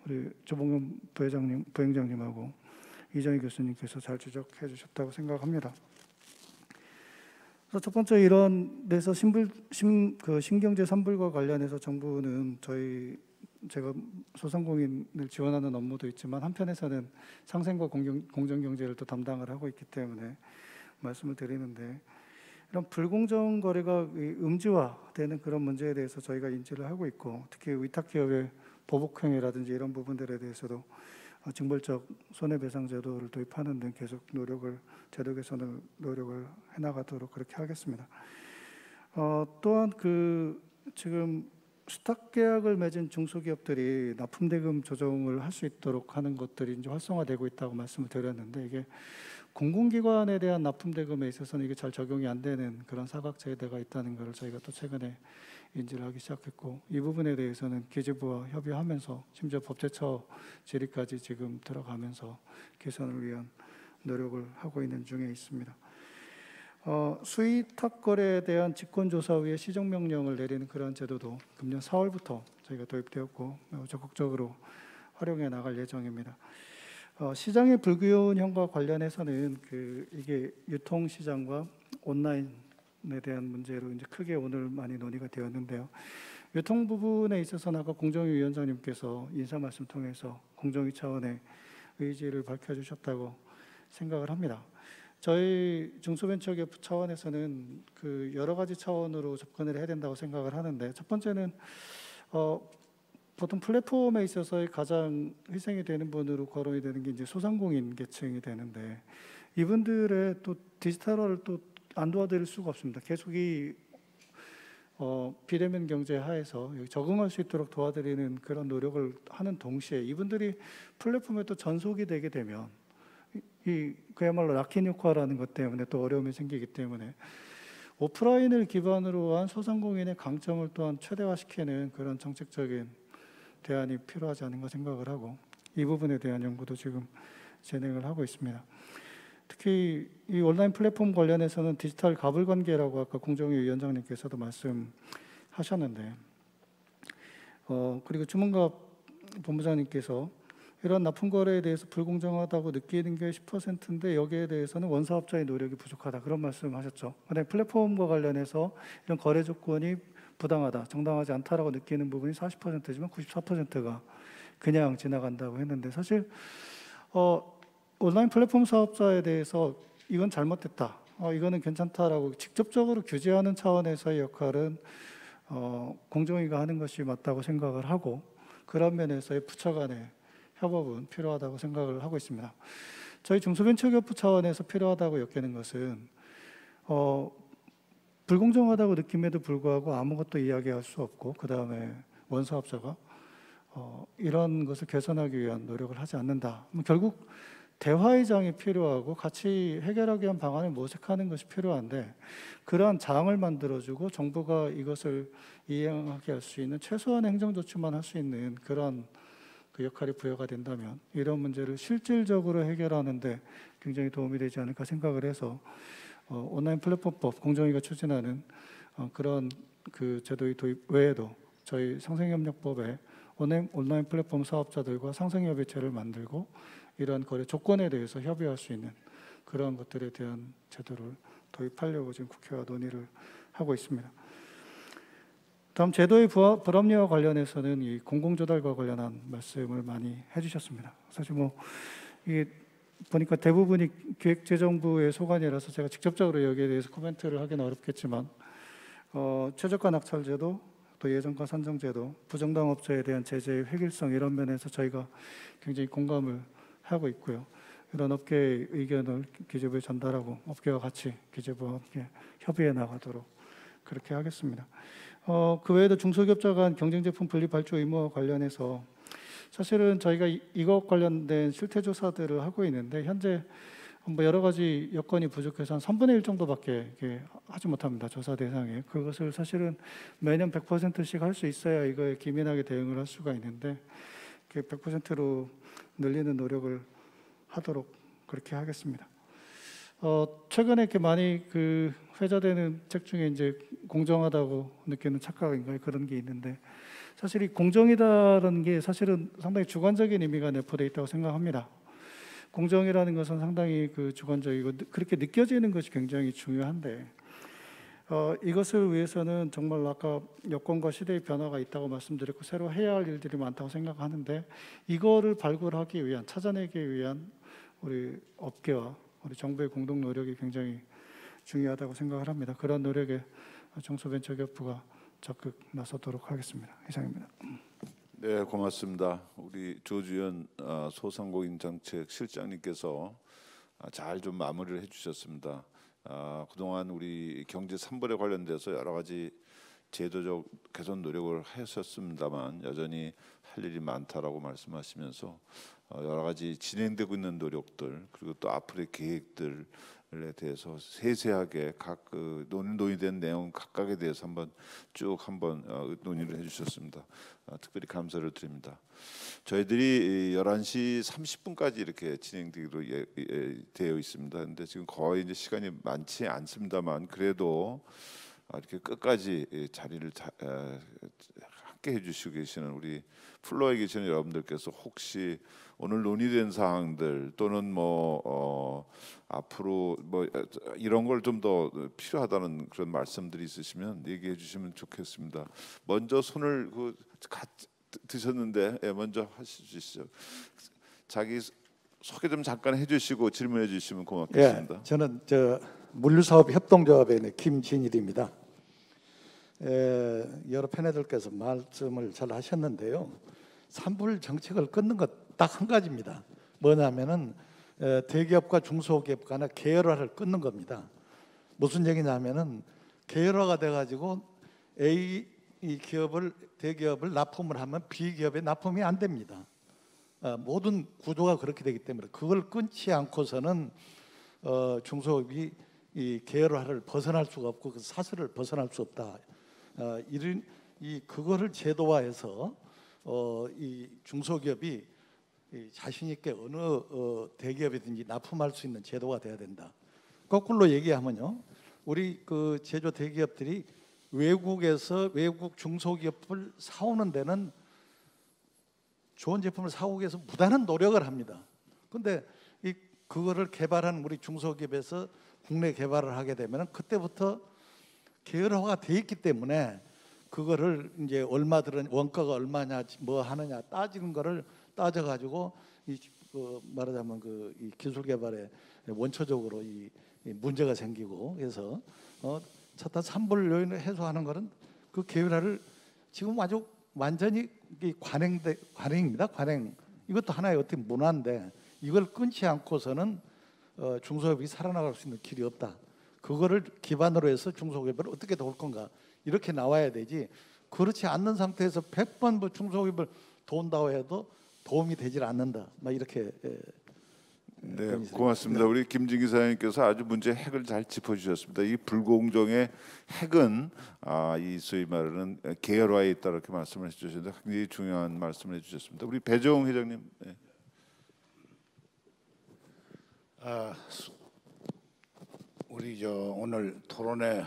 우리 조봉현 부행장님하고 이정희 교수님께서 잘 지적해 주셨다고 생각합니다. 그래서 첫 번째 이런 데서 신경제 3불과 관련해서 정부는 제가 소상공인을 지원하는 업무도 있지만 한편에서는 상생과 공정경제를 또 담당을 하고 있기 때문에 말씀을 드리는데 이런 불공정 거래가 음지화되는 그런 문제에 대해서 저희가 인지를 하고 있고 특히 위탁기업의 보복행위라든지 이런 부분들에 대해서도 징벌적 손해배상 제도를 도입하는 등 계속 제도 개선을 노력을 해나가도록 그렇게 하겠습니다. 또한 지금 수탁 계약을 맺은 중소기업들이 납품대금 조정을 할 수 있도록 하는 것들이 이제 활성화되고 있다고 말씀을 드렸는데 이게 공공기관에 대한 납품대금에 있어서는 이게 잘 적용이 안 되는 그런 사각지대가 있다는 것을 저희가 또 최근에 인지를 하기 시작했고 이 부분에 대해서는 기재부와 협의하면서 심지어 법제처 질의까지 지금 들어가면서 개선을 위한 노력을 하고 있는 중에 있습니다. 수의탁 거래에 대한 직권조사 후에 시정명령을 내리는 그런 제도도 금년 4월부터 저희가 도입되었고 매우 적극적으로 활용해 나갈 예정입니다. 시장의 불균형과 관련해서는 이게 유통시장과 온라인에 대한 문제로 이제 크게 오늘 많이 논의가 되었는데요. 유통 부분에 있어서는 아까 공정위 위원장님께서 인사 말씀 통해서 공정위 차원의 의지를 밝혀주셨다고 생각을 합니다. 저희 중소벤처기업 차원에서는 여러 가지 차원으로 접근을 해야 된다고 생각을 하는데 첫 번째는 보통 플랫폼에 있어서의 가장 희생이 되는 분으로 거론이 되는 게 이제 소상공인 계층이 되는데 이분들의 또 디지털화를 또 안 도와드릴 수가 없습니다. 계속 이 비대면 경제 하에서 여기 적응할 수 있도록 도와드리는 그런 노력을 하는 동시에 이분들이 플랫폼에 또 전속이 되게 되면 이 그야말로 락인 효과라는 것 때문에 또 어려움이 생기기 때문에 오프라인을 기반으로 한 소상공인의 강점을 또한 최대화시키는 그런 정책적인 대안이 필요하지 않은가 생각을 하고 이 부분에 대한 연구도 지금 진행을 하고 있습니다. 특히 이 온라인 플랫폼 관련해서는 디지털 가불관계라고 아까 공정위 위원장님께서도 말씀하셨는데 그리고 주문갑 본부장님께서 이런 납품 거래에 대해서 불공정하다고 느끼는 게 10%인데 여기에 대해서는 원사업자의 노력이 부족하다 그런 말씀하셨죠. 그다음에 플랫폼과 관련해서 이런 거래 조건이 부당하다, 정당하지 않다라고 느끼는 부분이 40%지만 94%가 그냥 지나간다고 했는데 사실 온라인 플랫폼 사업자에 대해서 이건 잘못됐다, 이거는 괜찮다라고 직접적으로 규제하는 차원에서의 역할은 공정위가 하는 것이 맞다고 생각을 하고 그런 면에서의 부처 간의 협업은 필요하다고 생각을 하고 있습니다. 저희 중소벤처기업부 차원에서 필요하다고 여기는 것은 불공정하다고 느낌에도 불구하고 아무것도 이야기할 수 없고 그 다음에 원사업자가 이런 것을 개선하기 위한 노력을 하지 않는다. 결국 대화의 장이 필요하고 같이 해결하기 위한 방안을 모색하는 것이 필요한데 그러한 장을 만들어주고 정부가 이것을 이행하게 할 수 있는 최소한의 행정조치만 할 수 있는 그런 그 역할이 부여가 된다면 이런 문제를 실질적으로 해결하는 데 굉장히 도움이 되지 않을까 생각을 해서 온라인 플랫폼법 공정위가 추진하는 그런 그 제도의 도입 외에도 저희 상생협력법에 온라인 플랫폼 사업자들과 상생협의체를 만들고 이런 거래 조건에 대해서 협의할 수 있는 그런 것들에 대한 제도를 도입하려고 지금 국회와 논의를 하고 있습니다. 다음 제도의 불합리와 관련해서는 이 공공조달과 관련한 말씀을 많이 해주셨습니다. 사실 뭐 이게 보니까 대부분이 기획재정부의 소관이라서 제가 직접적으로 여기에 대해서 코멘트를 하기는 어렵겠지만 최저가 낙찰제도 또 예정가 산정제도 부정당 업체에 대한 제재의 획일성 이런 면에서 저희가 굉장히 공감을 하고 있고요. 이런 업계의 의견을 기재부에 전달하고 업계와 같이 기재부와 함께 협의해 나가도록 그렇게 하겠습니다. 그 외에도 중소기업자 간 경쟁제품 분리 발주 의무와 관련해서 사실은 저희가 이것 관련된 실태조사들을 하고 있는데 현재 뭐 여러 가지 여건이 부족해서 한 3분의 1 정도밖에 하지 못합니다. 조사 대상에. 그것을 사실은 매년 100%씩 할 수 있어야 이거에 기민하게 대응을 할 수가 있는데 100%로 늘리는 노력을 하도록 그렇게 하겠습니다. 최근에 이렇게 많이 그 회자되는 책 중에 이제 공정하다고 느끼는 착각인가요? 그런 게 있는데 사실 이 공정이다라는 게 사실은 상당히 주관적인 의미가 내포되어 있다고 생각합니다. 공정이라는 것은 상당히 그 주관적이고 그렇게 느껴지는 것이 굉장히 중요한데 이것을 위해서는 정말 아까 여건과 시대의 변화가 있다고 말씀드렸고 새로 해야 할 일들이 많다고 생각하는데 이거를 발굴하기 위한 찾아내기 위한 우리 업계와 우리 정부의 공동 노력이 굉장히 중요하다고 생각을 합니다. 그런 노력에 중소벤처기업부가 적극 나서도록 하겠습니다. 이상입니다. 네, 고맙습니다. 우리 조주현 소상공인 정책 실장님께서 잘 좀 마무리를 해주셨습니다. 그동안 우리 경제 3벌에 관련돼서 여러 가지 제도적 개선 노력을 하셨습니다만 여전히 할 일이 많다라고 말씀하시면서 여러 가지 진행되고 있는 노력들 그리고 또 앞으로의 계획들에 대해서 세세하게 각 논의된 내용 각각에 대해서 쭉 논의를 해주셨습니다. 특별히 감사를 드립니다. 저희들이 11시 30분까지 이렇게 진행되기로 되어 있습니다. 그런데 지금 거의 이제 시간이 많지 않습니다만 그래도 이렇게 끝까지 자리를 함께 해주시고 계시는 우리 플로어에 계시는 여러분들께서 혹시 오늘 논의된 사항들 또는 앞으로 이런 걸 좀 더 필요하다는 그런 말씀들이 있으시면 얘기해 주시면 좋겠습니다. 먼저 손을 드셨는데 먼저 하시죠. 자기 소개 좀 잠깐 해주시고 질문해 주시면 고맙겠습니다. 예, 저는 물류사업 협동조합의 김진일입니다. 여러 패널들께서 말씀을 잘 하셨는데요. 산불 정책을 끊는 것 딱 한 가지입니다. 뭐냐면은 대기업과 중소기업 간의 계열화를 끊는 겁니다. 무슨 얘기냐면은 계열화가 돼가지고 A 이 기업을 대기업을 납품을 하면 B 기업에 납품이 안 됩니다. 모든 구조가 그렇게 되기 때문에 그걸 끊지 않고서는 중소기업이 이 계열화를 벗어날 수가 없고 그 사슬을 벗어날 수 없다. 이런 그거를 제도화해서 이 중소기업이 자신 있게 어느 대기업이든지 납품할 수 있는 제도가 돼야 된다. 거꾸로 얘기하면요, 우리 그 제조 대기업들이 외국에서 외국 중소기업을 사오는 데는 좋은 제품을 사오기 위해서 무단한 노력을 합니다. 그런데 그거를 개발한 우리 중소기업에서 국내 개발을 하게 되면 그때부터 계열화가 돼 있기 때문에 그거를 이제 얼마 들은 원가가 얼마냐 뭐 하느냐 따지는 거를 따져가지고 말하자면 이 기술 개발에 원초적으로 이 문제가 생기고 해서 첫타 산불 요인을 해소하는 거는 그 계열화를 지금 아주 완전히 관행입니다. 관행. 이것도 하나의 어떻게 문화인데 이걸 끊지 않고서는 중소기업이 살아나갈 수 있는 길이 없다. 그거를 기반으로 해서 중소기업을 어떻게 도울 건가 이렇게 나와야 되지. 그렇지 않는 상태에서 100번 뭐 중소기업을 도운다고 해도 도움이 되질 않는다. 막 이렇게. 네, 고맙습니다. 우리 김진기 사장님께서 아주 문제 핵을 잘 짚어주셨습니다. 이 불공정의 핵은 이 소위 말하는 계열화에 있다 이렇게 말씀을 해주셨는데 굉장히 중요한 말씀을 해주셨습니다. 우리 배정 회장님. 네. 우리 오늘 토론회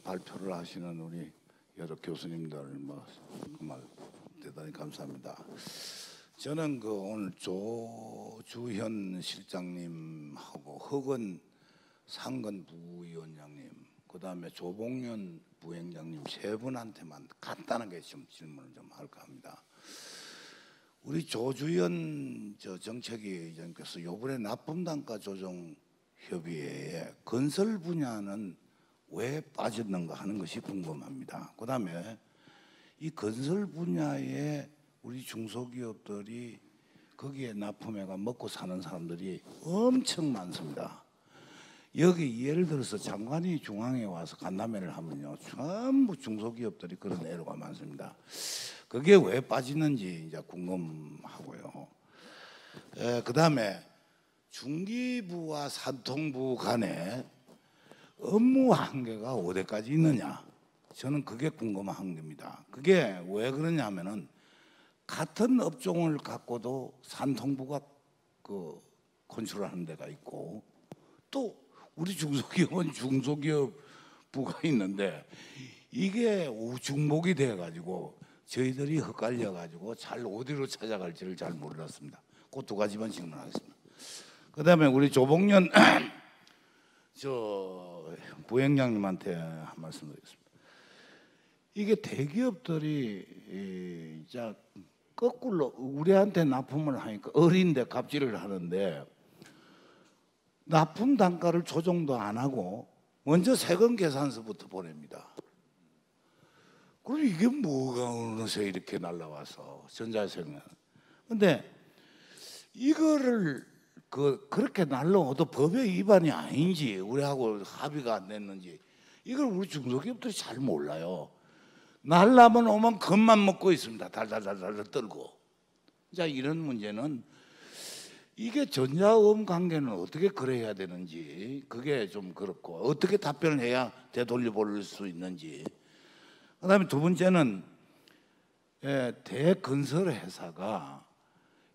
발표를 하시는 우리 여러 교수님들 정말 대단히 감사합니다. 저는 오늘 조주현 실장님하고 허근 상근 부위원장님, 그다음에 조봉현 부행장님 세 분한테만 간단하게 좀 질문을 좀 할까 합니다. 우리 조주현 정책위 의장께서 이번에 납품단가 조정 협의회에 건설 분야는 왜 빠졌는가 하는 것이 궁금합니다. 그다음에 이 건설 분야에 우리 중소기업들이 거기에 납품해가 먹고 사는 사람들이 엄청 많습니다. 여기 예를 들어서 장관이 중앙에 와서 간담회를 하면요, 전부 중소기업들이 그런 애로가 많습니다. 그게 왜 빠지는지 이제 궁금하고요. 그다음에 중기부와 산통부 간에 업무 한계가 어디까지 있느냐? 저는 그게 궁금한 겁니다. 그게 왜 그러냐면은 같은 업종을 갖고도 산통부가 컨트롤하는 데가 있고 또 우리 중소기업은 중소기업부가 있는데 이게 중복이 돼가지고 저희들이 헷갈려 가지고 잘 어디로 찾아갈지를 잘 몰랐습니다. 그 두 가지만 질문하겠습니다. 그다음에 우리 조봉년 부행장님한테 한 말씀 드리겠습니다. 이게 대기업들이 이제 거꾸로 우리한테 납품을 하니까 어린데 갑질을 하는데 납품 단가를 조정도 안 하고 먼저 세금 계산서부터 보냅니다. 그럼 이게 뭐가 어느새 이렇게 날라와서 전자세금. 근데 이거를 그렇게 날라와도 법의 위반이 아닌지 우리하고 합의가 안 됐는지 이걸 우리 중소기업들이 잘 몰라요. 날라면 오면 겁만 먹고 있습니다. 달달달달 떨고. 자, 이런 문제는 이게 전자음 관계는 어떻게 그래야 되는지 그게 좀 그렇고 어떻게 답변을 해야 되돌려볼 수 있는지. 그다음에 두 번째는 대건설 회사가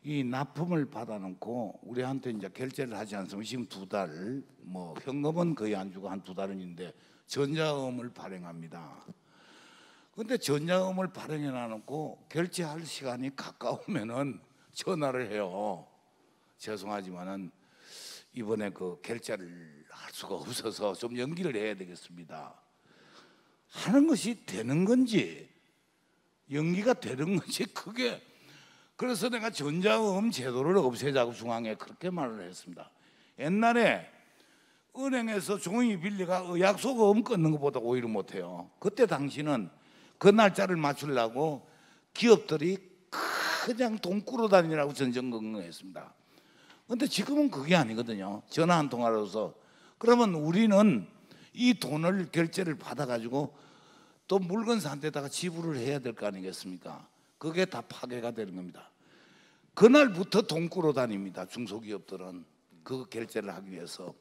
이 납품을 받아놓고 우리한테 이제 결제를 하지 않으면 지금 2달 뭐 현금은 거의 안 주고 한 2달인데 전자음을 발행합니다. 근데 전자음을 발행해 놔놓고 결제할 시간이 가까우면은 전화를 해요. 죄송하지만은 이번에 결제를 할 수가 없어서 좀 연기를 해야 되겠습니다. 하는 것이 되는 건지 연기가 되는 건지 그게 그래서 내가 전자음 제도를 없애자고 중앙에 그렇게 말을 했습니다. 옛날에 은행에서 종이 빌리가 약속금 끊는 것보다 오히려 못해요. 그때 당시는 그 날짜를 맞추려고 기업들이 그냥 돈 꾸러다니라고 전전긍긍했습니다. 그런데 지금은 그게 아니거든요. 전화 한 통화로서. 그러면 우리는 이 돈을 결제를 받아가지고 또 물건 산 데다가 지불을 해야 될 거 아니겠습니까? 그게 다 파괴가 되는 겁니다. 그날부터 돈 꾸러 다닙니다. 중소기업들은 그 결제를 하기 위해서.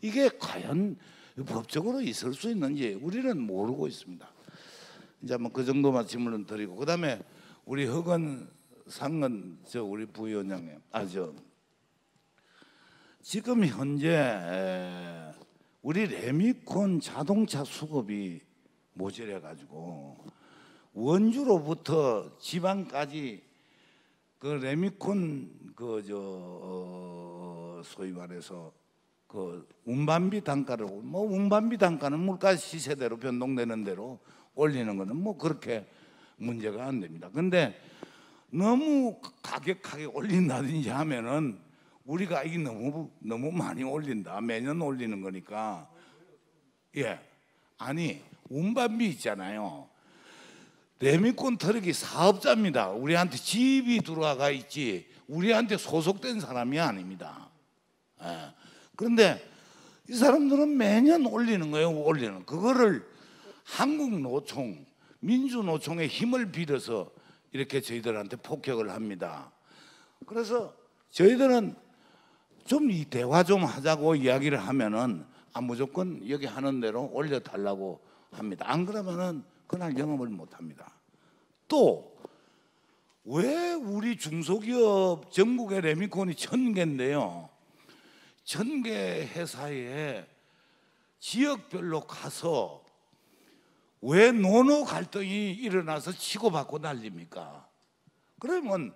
이게 과연 법적으로 있을 수 있는지 우리는 모르고 있습니다. 이제 뭐 그 정도만 질문을 드리고, 그다음에 우리 허건 상은 우리 부위원장님, 지금 현재 우리 레미콘 자동차 수급이 모자래 가지고 원주로부터 지방까지 그 레미콘 소위 말해서 그 운반비 단가를, 뭐 운반비 단가는 물가 시세대로 변동되는 대로 올리는 거는 뭐 그렇게 문제가 안 됩니다. 근데 너무 가격하게 올린다든지 하면은 우리가 이게 너무 많이 올린다. 매년 올리는 거니까. 예. 아니, 운반비 있잖아요. 레미콘 트럭이 사업자입니다. 우리한테 집이 들어와가 있지 우리한테 소속된 사람이 아닙니다. 예. 그런데 이 사람들은 매년 올리는 거예요. 올리는 그거를 한국노총, 민주노총의 힘을 빌어서 이렇게 저희들한테 폭격을 합니다. 그래서 저희들은 좀 이 대화 좀 하자고 이야기를 하면은 무조건 여기 하는 대로 올려달라고 합니다. 안 그러면은 그날 영업을 못 합니다. 또 왜 우리 중소기업 전국의 레미콘이 1000개인데요. 1000개 회사에 지역별로 가서 왜 노노 갈등이 일어나서 치고받고 난립니까? 그러면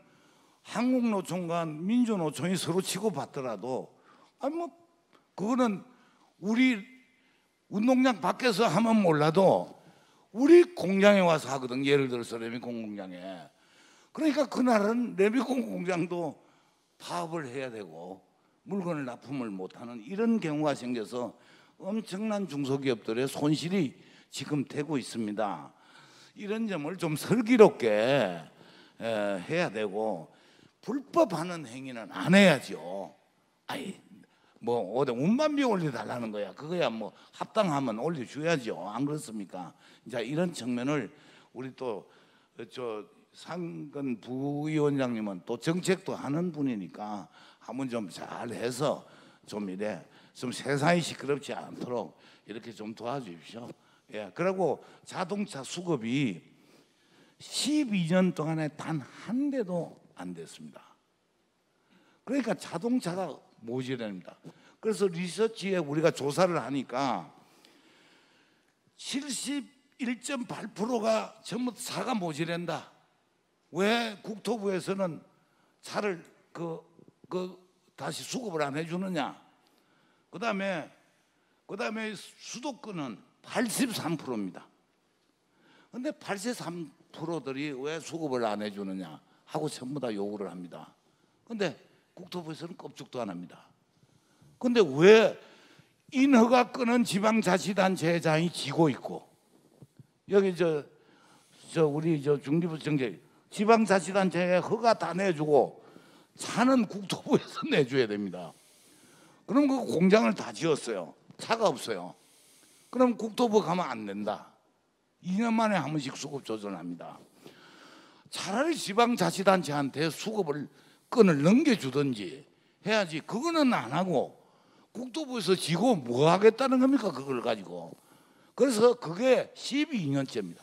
한국노총과 민주노총이 서로 치고받더라도 그거는 우리 운동장 밖에서 하면 몰라도 우리 공장에 와서 하거든. 예를 들어서 레미콘 공장에. 그러니까 그날은 레미콘 공장도 파업을 해야 되고 물건을 납품을 못하는 이런 경우가 생겨서 엄청난 중소기업들의 손실이 지금 되고 있습니다. 이런 점을 좀 슬기롭게 해야 되고 불법하는 행위는 안 해야죠. 뭐 어디 운반비 올려달라는 거야. 그거야 뭐 합당하면 올려줘야죠. 안 그렇습니까? 자, 이런 측면을 우리 또 상근 부위원장님은 또 정책도 하는 분이니까 한번 좀 잘해서 좀 이래 좀 세상이 시끄럽지 않도록 이렇게 좀 도와주십시오. 예, 그리고 자동차 수급이 12년 동안에 단 한 대도 안 됐습니다. 그러니까 자동차가 모자랍니다. 그래서 리서치에 우리가 조사를 하니까 71.8%가 전부 차가 모자란다. 왜 국토부에서는 차를 다시 수급을 안 해주느냐? 그다음에 수도권은 83%입니다. 근데 83%들이 왜 수급을 안 해주느냐 하고 전부 다 요구를 합니다. 근데 국토부에서는 껍죽도 안 합니다. 근데 왜 인허가 끄는 지방자치단체장이 지고 있고 여기 우리 중기부 정책 지방자치단체에 허가 다 내주고 차는 국토부에서 내줘야 됩니다. 그럼 그 공장을 다 지었어요. 차가 없어요. 그럼 국토부 가면 안 된다. 2년 만에 한 번씩 수급 조절합니다. 차라리 지방자치단체한테 수급을 끈을 넘겨주든지 해야지. 그거는 안 하고 국토부에서 지고 뭐 하겠다는 겁니까? 그걸 가지고. 그래서 그게 12년째입니다.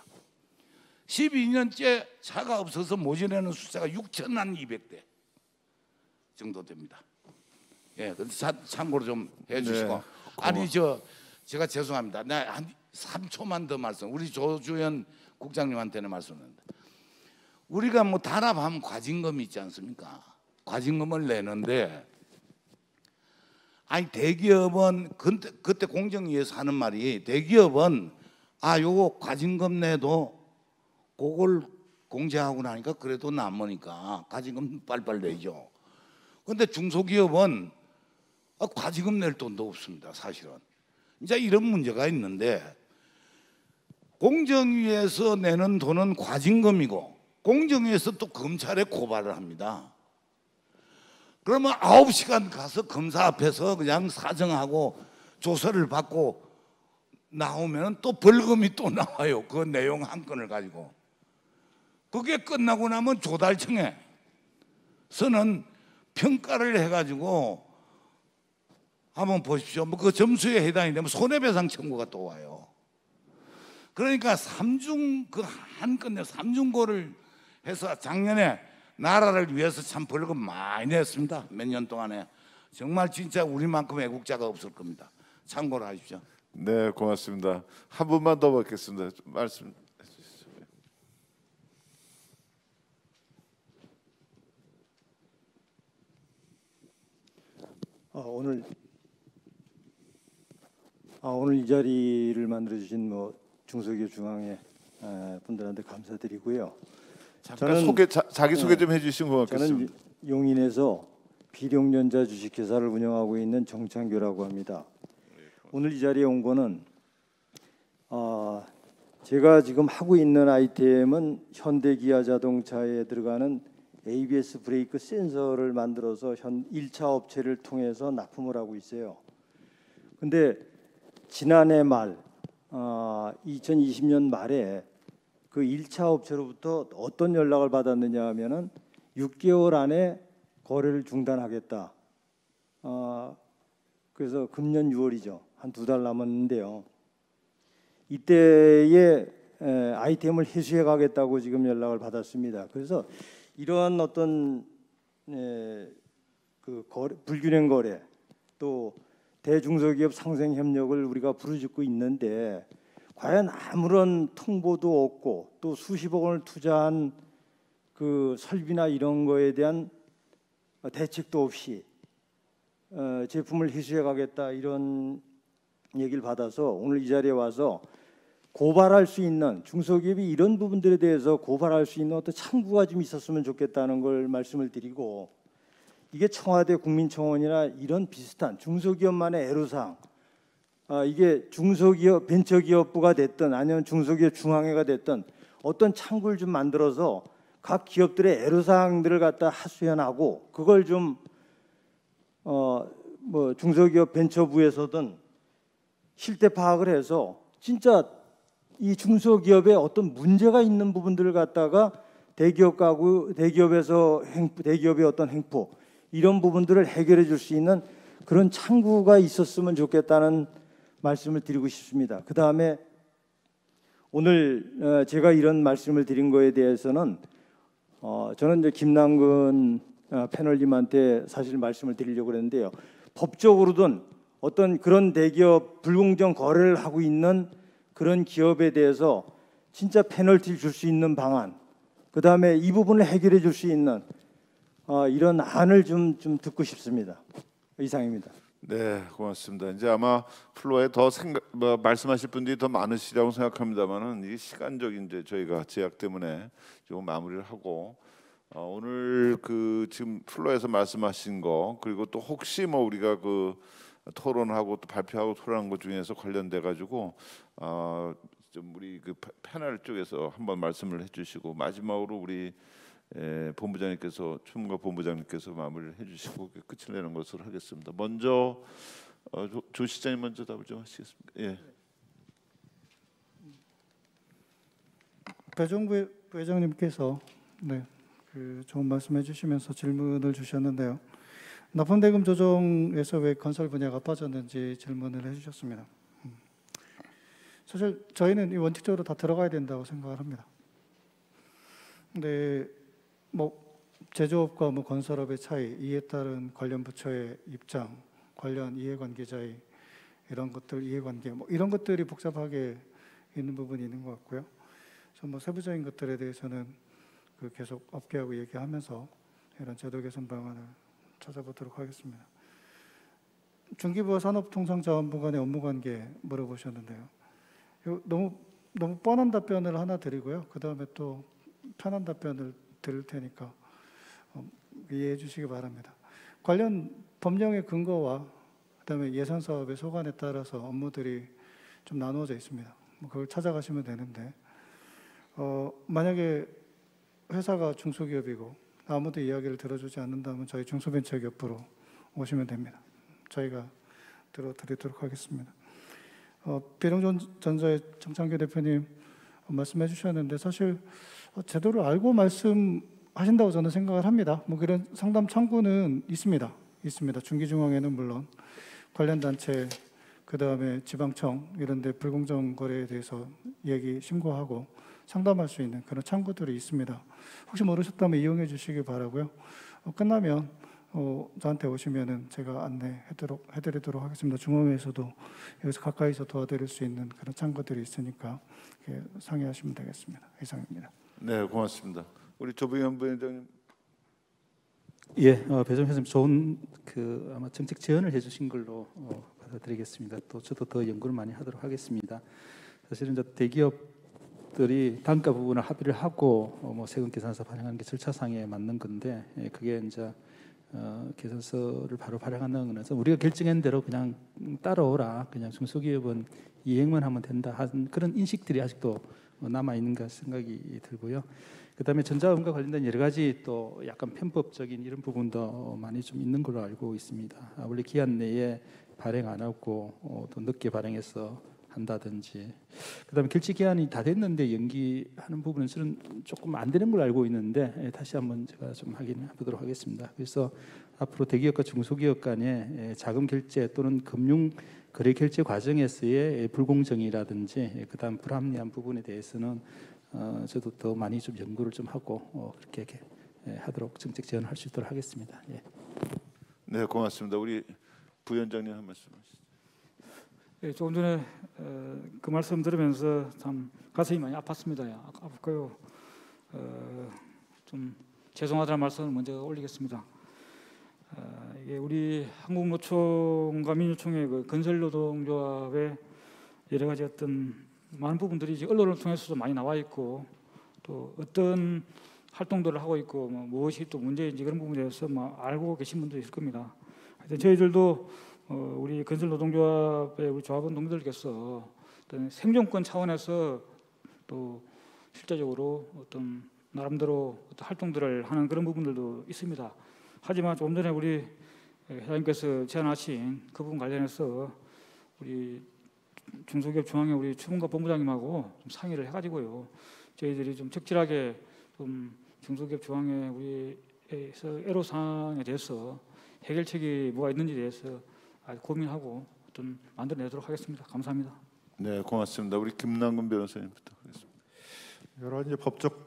12년째 차가 없어서 모자라는 숫자가 6,200대 정도 됩니다. 예, 참고로 좀 해주시고. 네, 아니 제가 죄송합니다. 한 3초만 더 말씀. 우리 조주현 국장님한테는 말씀드립니다. 우리가 뭐 단합하면 과징금이 있지 않습니까? 과징금을 내는데 대기업은 그때 공정위에서 하는 말이 대기업은 요거 과징금 내도 그걸 공제하고 나니까 그래도 남으니까 과징금 빨빨 내죠. 근데 중소기업은 과징금 낼 돈도 없습니다. 사실은. 이제 이런 문제가 있는데 공정위에서 내는 돈은 과징금이고 공정위에서 또 검찰에 고발을 합니다. 그러면 9시간 가서 검사 앞에서 그냥 사정하고 조서를 받고 나오면 또 벌금이 또 나와요. 그 내용 한 건을 가지고. 그게 끝나고 나면 조달청에서는 평가를 해가지고 한번 보십시오. 뭐 그 점수에 해당이 되면 손해배상 청구가 또 와요. 그러니까 그 한 건에 삼중고를 해서 작년에 나라를 위해서 참 벌금 많이 냈습니다. 몇 년 동안에. 정말 진짜 우리만큼 애국자가 없을 겁니다. 참고로 하십시오. 네, 고맙습니다. 한 분만 더 받겠습니다. 말씀. 오늘 이 자리를 만들어 주신 중소기업 중앙회 분들한테 감사드리고요. 잠깐 자기 소개 좀 해주시면 고맙겠습니다. 저는 용인에서 비룡연자 주식회사를 운영하고 있는 정창규라고 합니다. 오늘 이 자리에 온 거는 제가 지금 하고 있는 아이템은 현대기아자동차에 들어가는 ABS 브레이크 센서를 만들어서 1차 업체를 통해서 납품을 하고 있어요. 근데 지난해 말 2020년 말에 그 1차 업체로부터 어떤 연락을 받았느냐 하면은 6개월 안에 거래를 중단하겠다. 그래서 금년 6월이죠. 한 2달 남았는데요. 이때에 아이템을 회수해 가겠다고 지금 연락을 받았습니다. 그래서 이러한 어떤 불균형 거래 또 대중소기업 상생 협력을 우리가 부르짖고 있는데 과연 아무런 통보도 없고 또 수십억 원을 투자한 그 설비나 이런 거에 대한 대책도 없이 제품을 회수해 가겠다 이런 얘기를 받아서 오늘 이 자리에 와서 고발할 수 있는 중소기업이 이런 부분들에 대해서 고발할 수 있는 어떤 창구가 좀 있었으면 좋겠다는 걸 말씀을 드리고 이게 청와대 국민청원이나 이런 비슷한 중소기업만의 애로사항 이게 중소기업 벤처기업부가 됐든 아니면 중소기업 중앙회가 됐든 어떤 창구를 좀 만들어서 각 기업들의 애로사항들을 갖다 하소연하고 그걸 좀 중소기업 벤처부에서든 실태 파악을 해서 진짜 이 중소기업에 어떤 문제가 있는 부분들을 갖다가 대기업의 어떤 행포 이런 부분들을 해결해 줄 수 있는 그런 창구가 있었으면 좋겠다는 말씀을 드리고 싶습니다. 그 다음에 오늘 제가 이런 말씀을 드린 거에 대해서는 저는 이제 김남근 패널님한테 사실 말씀을 드리려고 그랬는데요. 법적으로든 어떤 그런 대기업 불공정 거래를 하고 있는 그런 기업에 대해서 진짜 페널티를 줄 수 있는 방안, 그 다음에 이 부분을 해결해 줄 수 있는 이런 안을 좀 듣고 싶습니다. 이상입니다. 네, 고맙습니다. 이제 아마 플로어에 더 말씀하실 분들이 더 많으시라고 생각합니다만은 이 시간적인 이제 저희가 제약 때문에 좀 마무리를 하고 오늘 그 지금 플로어에서 말씀하신 거 그리고 또 혹시 우리가 그 토론하고 또 발표하고 토론한 것 중에서 관련돼 가지고 좀 우리 그 패널 쪽에서 한번 말씀을 해주시고 마지막으로 우리 본부장님께서 추문과 본부장님께서 마무리를 해주시고 끝을 내는 것으로 하겠습니다. 먼저 조 시장님 먼저 답을 좀 하시겠습니까? 예. 배종부 회장님께서 그 좋은 말씀해 주시면서 질문을 주셨는데요. 납품대금 조정에서 왜 건설 분야가 빠졌는지 질문을 해주셨습니다. 사실 저희는 이 원칙적으로 다 들어가야 된다고 생각을 합니다. 근데 제조업과 건설업의 차이, 이에 따른 관련 부처의 입장, 관련 이해관계자의 이런 것들, 이해관계 이런 것들이 복잡하게 있는 부분이 있는 것 같고요. 그래서 세부적인 것들에 대해서는 계속 업계하고 얘기하면서 이런 제도 개선 방안을 찾아보도록 하겠습니다. 중기부와 산업통상자원부 간의 업무관계 물어보셨는데요. 너무 뻔한 답변을 하나 드리고요. 그 다음에 또 편한 답변을 드릴 테니까 이해해 주시기 바랍니다. 관련 법령의 근거와 그다음에 예산 사업의 소관에 따라서 업무들이 좀 나누어져 있습니다. 그걸 찾아가시면 되는데 만약에 회사가 중소기업이고 아무도 이야기를 들어주지 않는다면 저희 중소벤처기업부로 오시면 됩니다. 저희가 들어드리도록 하겠습니다. 비룡전자의 정창규 대표님 말씀해 주셨는데 사실 제대로 알고 말씀하신다고 저는 생각을 합니다. 뭐 그런 상담 창구는 있습니다. 중기중앙에는 물론 관련 단체, 그 다음에 지방청 이런 데 불공정 거래에 대해서 얘기 신고하고 상담할 수 있는 그런 창구들이 있습니다. 혹시 모르셨다면 이용해 주시기 바라고요. 끝나면 저한테 오시면은 제가 안내해드리도록 하겠습니다. 중앙회에서도 여기서 가까이서 도와드릴 수 있는 그런 창구들이 있으니까 상의하시면 되겠습니다. 이상입니다. 네, 고맙습니다. 우리 조병현 부위원장님. 예, 배정 회장님 좋은 아마 정책 제언을 해주신 걸로 받아들이겠습니다. 또 저도 더 연구를 많이 하도록 하겠습니다. 사실은 이제 대기업들이 단가 부분을 합의를 하고 뭐 세금 계산서 발행하는 게 절차상에 맞는 건데 그게 이제 계산서를 바로 발행하는 거라서 우리가 결정한 대로 그냥 따라오라, 그냥 중소기업은 이행만 하면 된다 하는 그런 인식들이 아직도 남아 있는가 생각이 들고요. 그다음에 전자음과 관련된 여러 가지 또 약간 편법적인 이런 부분도 많이 좀 있는 걸로 알고 있습니다. 원래 기한 내에 발행 안 하고 또 늦게 발행해서 한다든지, 그다음에 결제 기한이 다 됐는데 연기하는 부분은 저는 조금 안 되는 걸로 알고 있는데 다시 한번 제가 좀 확인해 보도록 하겠습니다. 그래서 앞으로 대기업과 중소기업 간의 자금 결제 또는 금융 거래 결제 과정에서의 불공정이라든지 그다음 불합리한 부분에 대해서는 저도 더 많이 좀 연구를 좀 하고 그렇게 하도록 정책 제안을 할 수 있도록 하겠습니다. 예. 네, 고맙습니다. 우리 부위원장님 한 말씀 하시죠. 예, 조금 전에 그 말씀 들으면서 참 가슴이 많이 아팠습니다. 아팠고요. 좀 죄송하다는 말씀을 먼저 올리겠습니다. 이게 우리 한국노총과 민주총의 그 건설노동조합의 여러 가지 어떤 많은 부분들이 이제 언론을 통해서도 많이 나와 있고 또 어떤 활동들을 하고 있고 뭐 무엇이 또 문제인지 그런 부분에 대해서 뭐 알고 계신 분도 있을 겁니다. 하여튼 저희들도 우리 건설노동조합의 우리 조합원 동료들께서 어떤 생존권 차원에서 또 실제적으로 어떤 나름대로 어떤 활동들을 하는 그런 부분들도 있습니다. 하지만 조금 전에 우리 회장님께서 제안하신 그 부분 관련해서 우리 중소기업 중앙회 우리 추문과 본부장님하고 좀 상의를 해가지고요, 저희들이 좀 적절하게 좀 중소기업 중앙회 우리에서 애로사항에 대해서 해결책이 뭐가 있는지에 대해서 아주 고민하고 어떤 만들어내도록 하겠습니다. 감사합니다. 네, 고맙습니다. 우리 김남근 변호사님 부탁드리겠습니다. 여러 가지 법적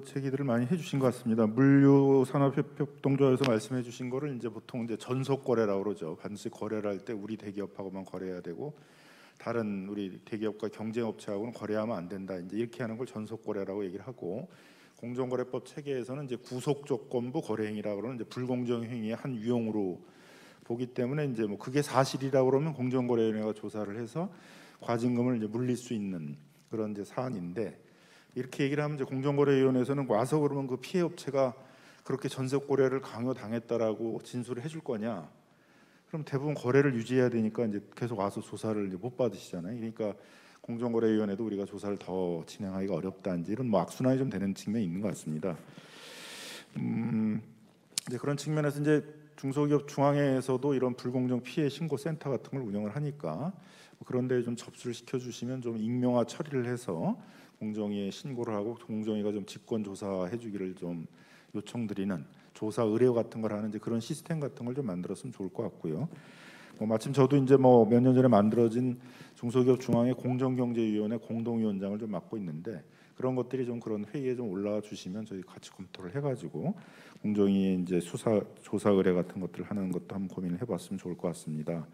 제기들을 많이 해주신 것 같습니다. 물류산업협동조합에서 말씀해주신 거를 이제 보통 이제 전속 거래라고 그러죠. 반드시 거래를 할 때 우리 대기업하고만 거래해야 되고 다른 우리 대기업과 경쟁업체하고는 거래하면 안 된다. 이제 이렇게 하는 걸 전속 거래라고 얘기를 하고, 공정거래법 체계에서는 이제 구속조건부 거래행위라고 그러는 이제 불공정 행위의 한 유형으로 보기 때문에 이제 뭐 그게 사실이라고 그러면 공정거래위원회가 조사를 해서 과징금을 이제 물릴 수 있는 그런 이제 사안인데, 이렇게 얘기를 하면 이제 공정거래위원회에서는 와서 그러면 그 피해 업체가 그렇게 전속 거래를 강요당했다라고 진술을 해줄 거냐? 그럼 대부분 거래를 유지해야 되니까 이제 계속 와서 조사를 이제 못 받으시잖아요. 그러니까 공정거래위원회도 우리가 조사를 더 진행하기가 어렵다, 이제 이런 뭐 악순환이 좀 되는 측면이 있는 것 같습니다. 이제 그런 측면에서 이제 중소기업 중앙회에서도 이런 불공정 피해 신고 센터 같은 걸 운영을 하니까 그런데 좀 접수를 시켜주시면 좀 익명화 처리를 해서 공정위에 신고를 하고 공정위가 좀 직권 조사해주기를 좀 요청드리는 조사 의뢰 같은 걸 하는 이제 그런 시스템 같은 걸 좀 만들었으면 좋을 것 같고요. 마침 저도 이제 뭐 몇 년 전에 만들어진 중소기업 중앙회 공정경제위원회 공동위원장을 좀 맡고 있는데, 그런 것들이 좀 그런 회의에 좀 올라와 주시면 저희 같이 검토를 해가지고 공정위에 이제 조사 의뢰 같은 것들을 하는 것도 한번 고민을 해봤으면 좋을 것 같습니다.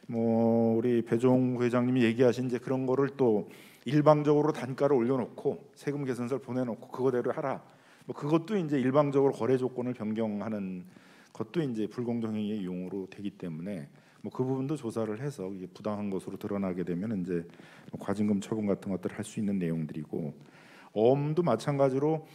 뭐 우리 배종 회장님이 얘기하신 이제 그런 거를 또 일방적으로 단가를 올려놓고 세금 계산서를 보내놓고 그거대로 하라. 뭐 그것도 이제 일방적으로 거래 조건을 변경하는 것도 이제 불공정행위의 용어로 되기 때문에 뭐 그 부분도 조사를 해서 이게 부당한 것으로 드러나게 되면 이제 과징금 처분 같은 것들을 할 수 있는 내용들이고, 어음도 마찬가지로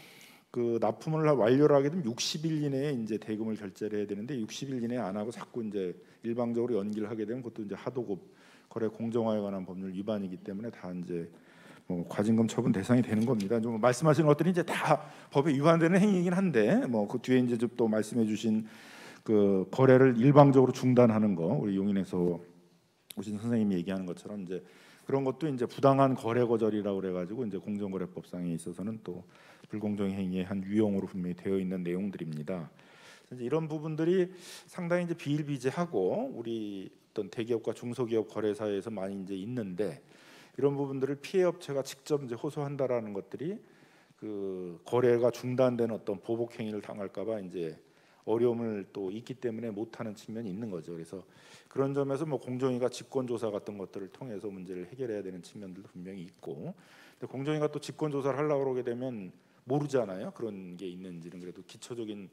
그 납품을 완료를 하게 되면 60일 이내에 이제 대금을 결제를 해야 되는데 60일 이내에 안 하고 자꾸 이제 일방적으로 연기를 하게 되면 그것도 이제 하도급 거래 공정화에 관한 법률 위반이기 때문에 다 이제 뭐 과징금 처분 대상이 되는 겁니다. 좀 말씀하시는 것들이 이제 다 법에 위반되는 행위이긴 한데 뭐 그 뒤에 이제 좀 또 말씀해주신 그 거래를 일방적으로 중단하는 거, 우리 용인에서 오신 선생님이 얘기하는 것처럼 이제 그런 것도 이제 부당한 거래 거절이라고 그래가지고 이제 공정거래법상에 있어서는 또 불공정 행위의 한 유형으로 분명히 되어 있는 내용들입니다. 이제 이런 부분들이 상당히 이제 비일비재하고 우리 어떤 대기업과 중소기업 거래사에서 많이 이제 있는데, 이런 부분들을 피해 업체가 직접 이제 호소한다라는 것들이 그 거래가 중단된 어떤 보복 행위를 당할까봐 이제 어려움을 또 있기 때문에 못하는 측면이 있는 거죠. 그래서 그런 점에서 뭐 공정위가 직권조사 같은 것들을 통해서 문제를 해결해야 되는 측면들도 분명히 있고, 근데 공정위가 또 직권조사를 하려고 그러게 되면 모르잖아요. 그런 게 있는지는. 그래도 기초적인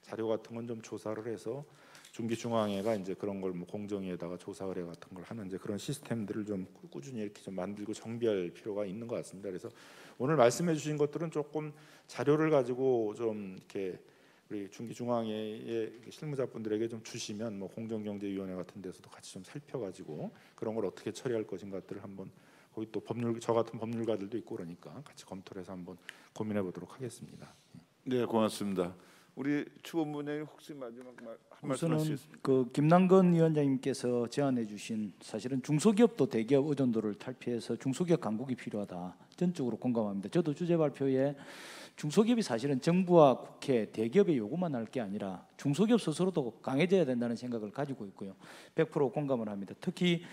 자료 같은 건 좀 조사를 해서 중기중앙회가 이제 그런 걸 뭐 공정위에다가 조사 의뢰 같은 걸 하는 이제 그런 시스템들을 좀 꾸준히 이렇게 좀 만들고 정비할 필요가 있는 것 같습니다. 그래서 오늘 말씀해 주신 것들은 조금 자료를 가지고 좀 이렇게 우리 중기중앙회의 실무자분들에게 좀 주시면 뭐 공정경제위원회 같은 데서도 같이 좀 살펴가지고 그런 걸 어떻게 처리할 것인가들을 한번, 거기 또 법률, 저 같은 법률가들도 있고 그러니까 같이 검토를 해서 한번 고민해 보도록 하겠습니다. 네, 고맙습니다. 우리 추본부장님 혹시 마지막 한 말씀 우선은 하시겠습니까? 그 김남근 위원장님께서 제안해 주신, 사실은 중소기업도 대기업 의존도를 탈피해서 중소기업 강국이 필요하다, 전적으로 공감합니다. 저도 주제 발표에 중소기업이 사실은 정부와 국회, 대기업의 요구만 할 게 아니라 중소기업 스스로도 강해져야 된다는 생각을 가지고 있고요. 100% 공감을 합니다. 특히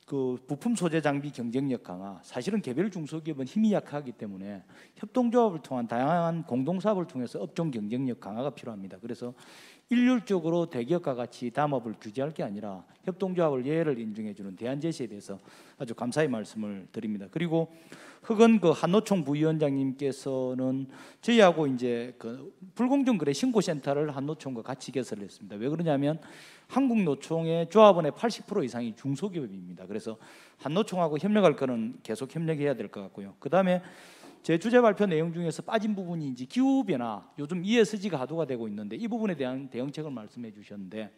그 부품 소재 장비 경쟁력 강화, 사실은 개별 중소기업은 힘이 약하기 때문에 협동조합을 통한 다양한 공동사업을 통해서 업종 경쟁력 강화가 필요합니다. 그래서 일률적으로 대기업과 같이 담합을 규제할 게 아니라 협동조합을 예외를 인정해주는 대안 제시에 대해서 아주 감사의 말씀을 드립니다. 그리고 흑은 그 한노총 부위원장님께서는 저희하고 이제 그 불공정 거래 신고센터를 한노총과 같이 개설을 했습니다. 왜 그러냐면 한국노총의 조합원의 80% 이상이 중소기업입니다. 그래서 한노총하고 협력할 거는 계속 협력해야 될 것 같고요. 그 다음에 제 주제 발표 내용 중에서 빠진 부분이 이제 기후 변화, 요즘 ESG가 화두가 되고 있는데 이 부분에 대한 대응책을 말씀해 주셨는데,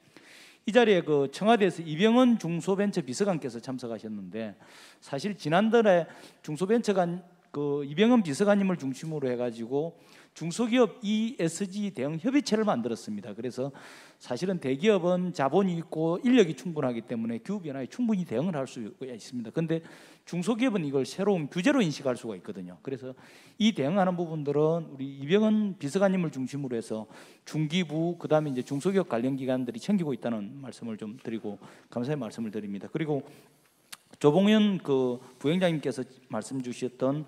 이 자리에 그 청와대에서 이병헌 중소벤처 비서관께서 참석하셨는데, 사실 지난달에 중소벤처관 그 이병헌 비서관님을 중심으로 해가지고 중소기업 ESG 대응 협의체를 만들었습니다. 그래서 사실은 대기업은 자본이 있고 인력이 충분하기 때문에 기후 변화에 충분히 대응을 할 수 있습니다. 그런데 중소기업은 이걸 새로운 규제로 인식할 수가 있거든요. 그래서 이 대응하는 부분들은 우리 이병헌 비서관님을 중심으로 해서 중기부, 그다음에 이제 중소기업 관련 기관들이 챙기고 있다는 말씀을 좀 드리고 감사의 말씀을 드립니다. 그리고 조봉현 그 부위원장님께서 말씀 주셨던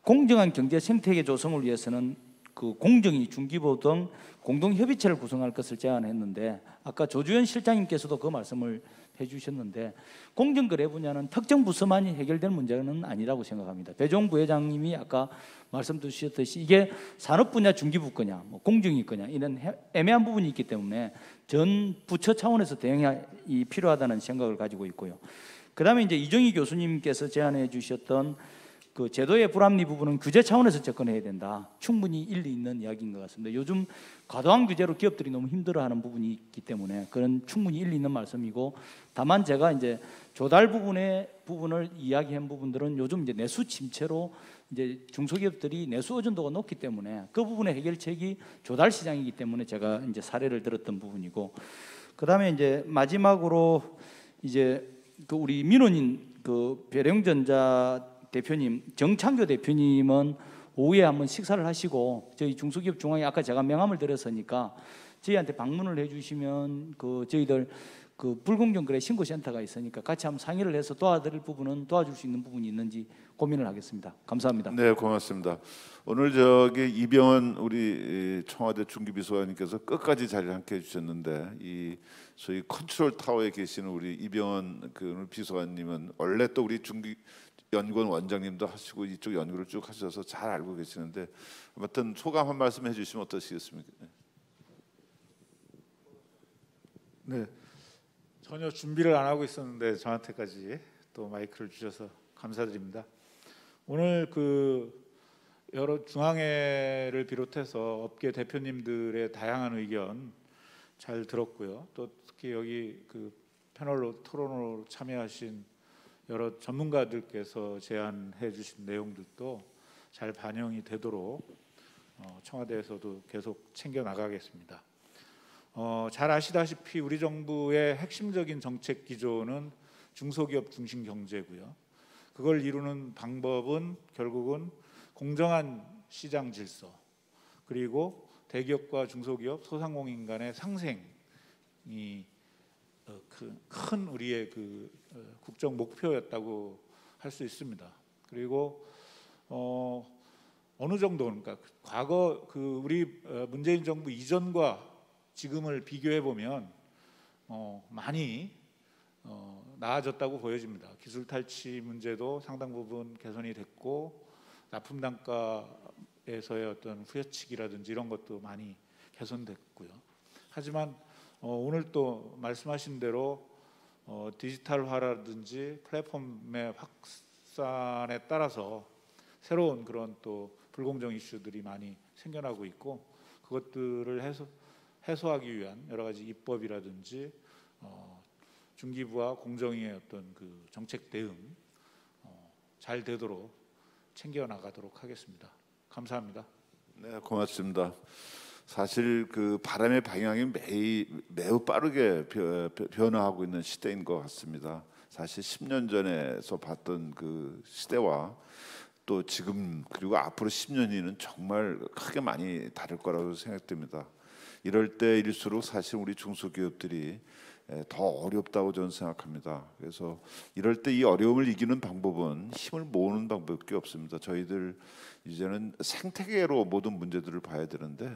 공정한 경제 생태계 조성을 위해서는 그 공정위, 중기부 등 공동협의체를 구성할 것을 제안했는데, 아까 조주현 실장님께서도 그 말씀을 해주셨는데, 공정거래 분야는 특정 부서만이 해결될 문제는 아니라고 생각합니다. 배종 부회장님이 아까 말씀 주셨듯이 이게 산업 분야 중기부 거냐, 뭐 공정위 거냐, 이런 애매한 부분이 있기 때문에 전 부처 차원에서 대응이 필요하다는 생각을 가지고 있고요. 그 다음에 이제 이정희 교수님께서 제안해 주셨던 그 제도의 불합리 부분은 규제 차원에서 접근해야 된다. 충분히 일리 있는 이야기인 것 같습니다. 요즘 과도한 규제로 기업들이 너무 힘들어하는 부분이 있기 때문에 그런 충분히 일리 있는 말씀이고, 다만 제가 이제 조달 부분을 이야기한 부분들은 요즘 이제 내수 침체로 이제 중소기업들이 내수 의존도가 높기 때문에 그 부분의 해결책이 조달 시장이기 때문에 제가 이제 사례를 들었던 부분이고, 그 다음에 이제 마지막으로 이제 그 우리 민원인 그 배령전자 대표님, 정창교 대표님은 오후에 한번 식사를 하시고 저희 중소기업 중앙에 아까 제가 명함을 드렸으니까 저희한테 방문을 해주시면 그 저희들 그 불공정 거래 신고센터가 있으니까 같이 한번 상의를 해서 도와드릴 부분은 도와줄 수 있는 부분이 있는지 고민을 하겠습니다. 감사합니다. 네, 고맙습니다. 오늘 저기 이병헌 우리 청와대 중기비서관님께서 끝까지 자리를 함께해 주셨는데, 이 소위 컨트롤 타워에 계시는 우리 이병헌 그 비서관님은 원래 또 우리 연구원 원장님도 하시고 이쪽 연구를 쭉 하셔서 잘 알고 계시는데, 아무튼 소감 한 말씀 해주시면 어떠시겠습니까? 네, 전혀 준비를 안 하고 있었는데 저한테까지 또 마이크를 주셔서 감사드립니다. 오늘 그 여러 중앙회를 비롯해서 업계 대표님들의 다양한 의견 잘 들었고요. 또 특히 여기 그 패널로 토론으로 참여하신 여러 전문가들께서 제안해 주신 내용들도 잘 반영이 되도록 청와대에서도 계속 챙겨 나가겠습니다. 잘 아시다시피 우리 정부의 핵심적인 정책 기조는 중소기업 중심 경제고요. 그걸 이루는 방법은 결국은 공정한 시장 질서, 그리고 대기업과 중소기업, 소상공인 간의 상생이 큰 우리의 국정 목표였다고 할 수 있습니다. 그리고 어느 정도는 그러니까 과거 우리 문재인 정부 이전과 지금을 비교해 보면 많이 나아졌다고 보여집니다. 기술 탈취 문제도 상당 부분 개선이 됐고, 납품 단가에서의 어떤 후려치기라든지 이런 것도 많이 개선됐고요. 하지만 오늘 또 말씀하신 대로 디지털화라든지 플랫폼의 확산에 따라서 새로운 그런 또 불공정 이슈들이 많이 생겨나고 있고, 그것들을 해소하기 위한 여러 가지 입법이라든지 중기부와 공정위의 어떤 정책 대응 잘 되도록 챙겨 나가도록 하겠습니다. 감사합니다. 네, 고맙습니다. 사실 바람의 방향이 매우 빠르게 변화하고 있는 시대인 것 같습니다. 사실 10년 전에서 봤던 그 시대와 또 지금 그리고 앞으로 10년 뒤는 정말 크게 많이 다를 거라고 생각됩니다. 이럴 때일수록 사실 우리 중소기업들이 더 어렵다고 저는 생각합니다. 그래서 이럴 때 이 어려움을 이기는 방법은 힘을 모으는 방법밖에 없습니다. 저희들 이제는 생태계로 모든 문제들을 봐야 되는데,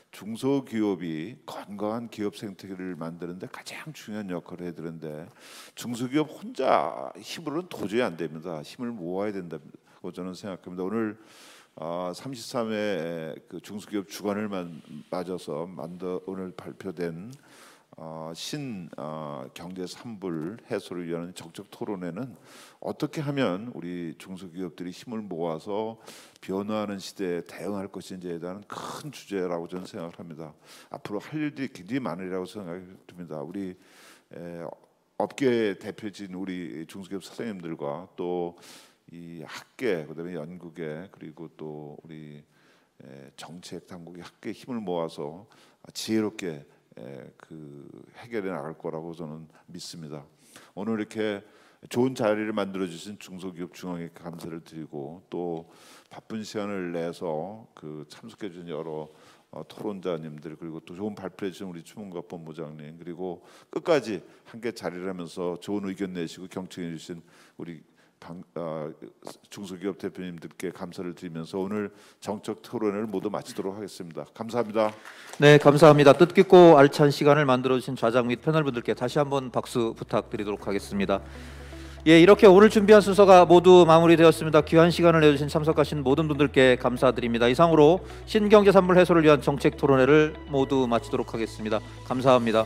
중소기업이 건강한 기업 생태계를 만드는데 가장 중요한 역할을 해야 되는데, 중소기업 혼자 힘으로는 도저히 안 됩니다. 힘을 모아야 된다고 저는 생각합니다. 오늘 33회 중소기업 주간을 맞아서 오늘 발표된 경제 3불 해소를 위한 정책 토론회는 어떻게 하면 우리 중소기업들이 힘을 모아서 변화하는 시대에 대응할 것인지에 대한 큰 주제라고 저는 생각을 합니다. 앞으로 할 일들이 굉장히 많으리라고 생각이 듭니다. 우리 업계 대표진 우리 중소기업 사장님들과 또 이 학계, 그다음에 연구계, 그리고 또 우리 정책 당국이 함께 힘을 모아서 지혜롭게 해결해 나갈 거라고 저는 믿습니다. 오늘 이렇게 좋은 자리를 만들어 주신 중소기업 중앙회 감사를 드리고, 또 바쁜 시간을 내서 참석해 주신 여러 토론자님들, 그리고 또 좋은 발표해 주신 우리 추문갑 본부장님, 그리고 끝까지 함께 자리를 하면서 좋은 의견 내시고 경청해 주신 우리 중소기업 대표님들께 감사를 드리면서 오늘 정책 토론을 모두 마치도록 하겠습니다. 감사합니다. 네, 감사합니다. 뜻깊고 알찬 시간을 만들어 주신 좌장 및 패널분들께 다시 한번 박수 부탁드리도록 하겠습니다. 예, 이렇게 오늘 준비한 순서가 모두 마무리되었습니다. 귀한 시간을 내주신 참석하신 모든 분들께 감사드립니다. 이상으로 신경제 산물 해소를 위한 정책 토론회를 모두 마치도록 하겠습니다. 감사합니다.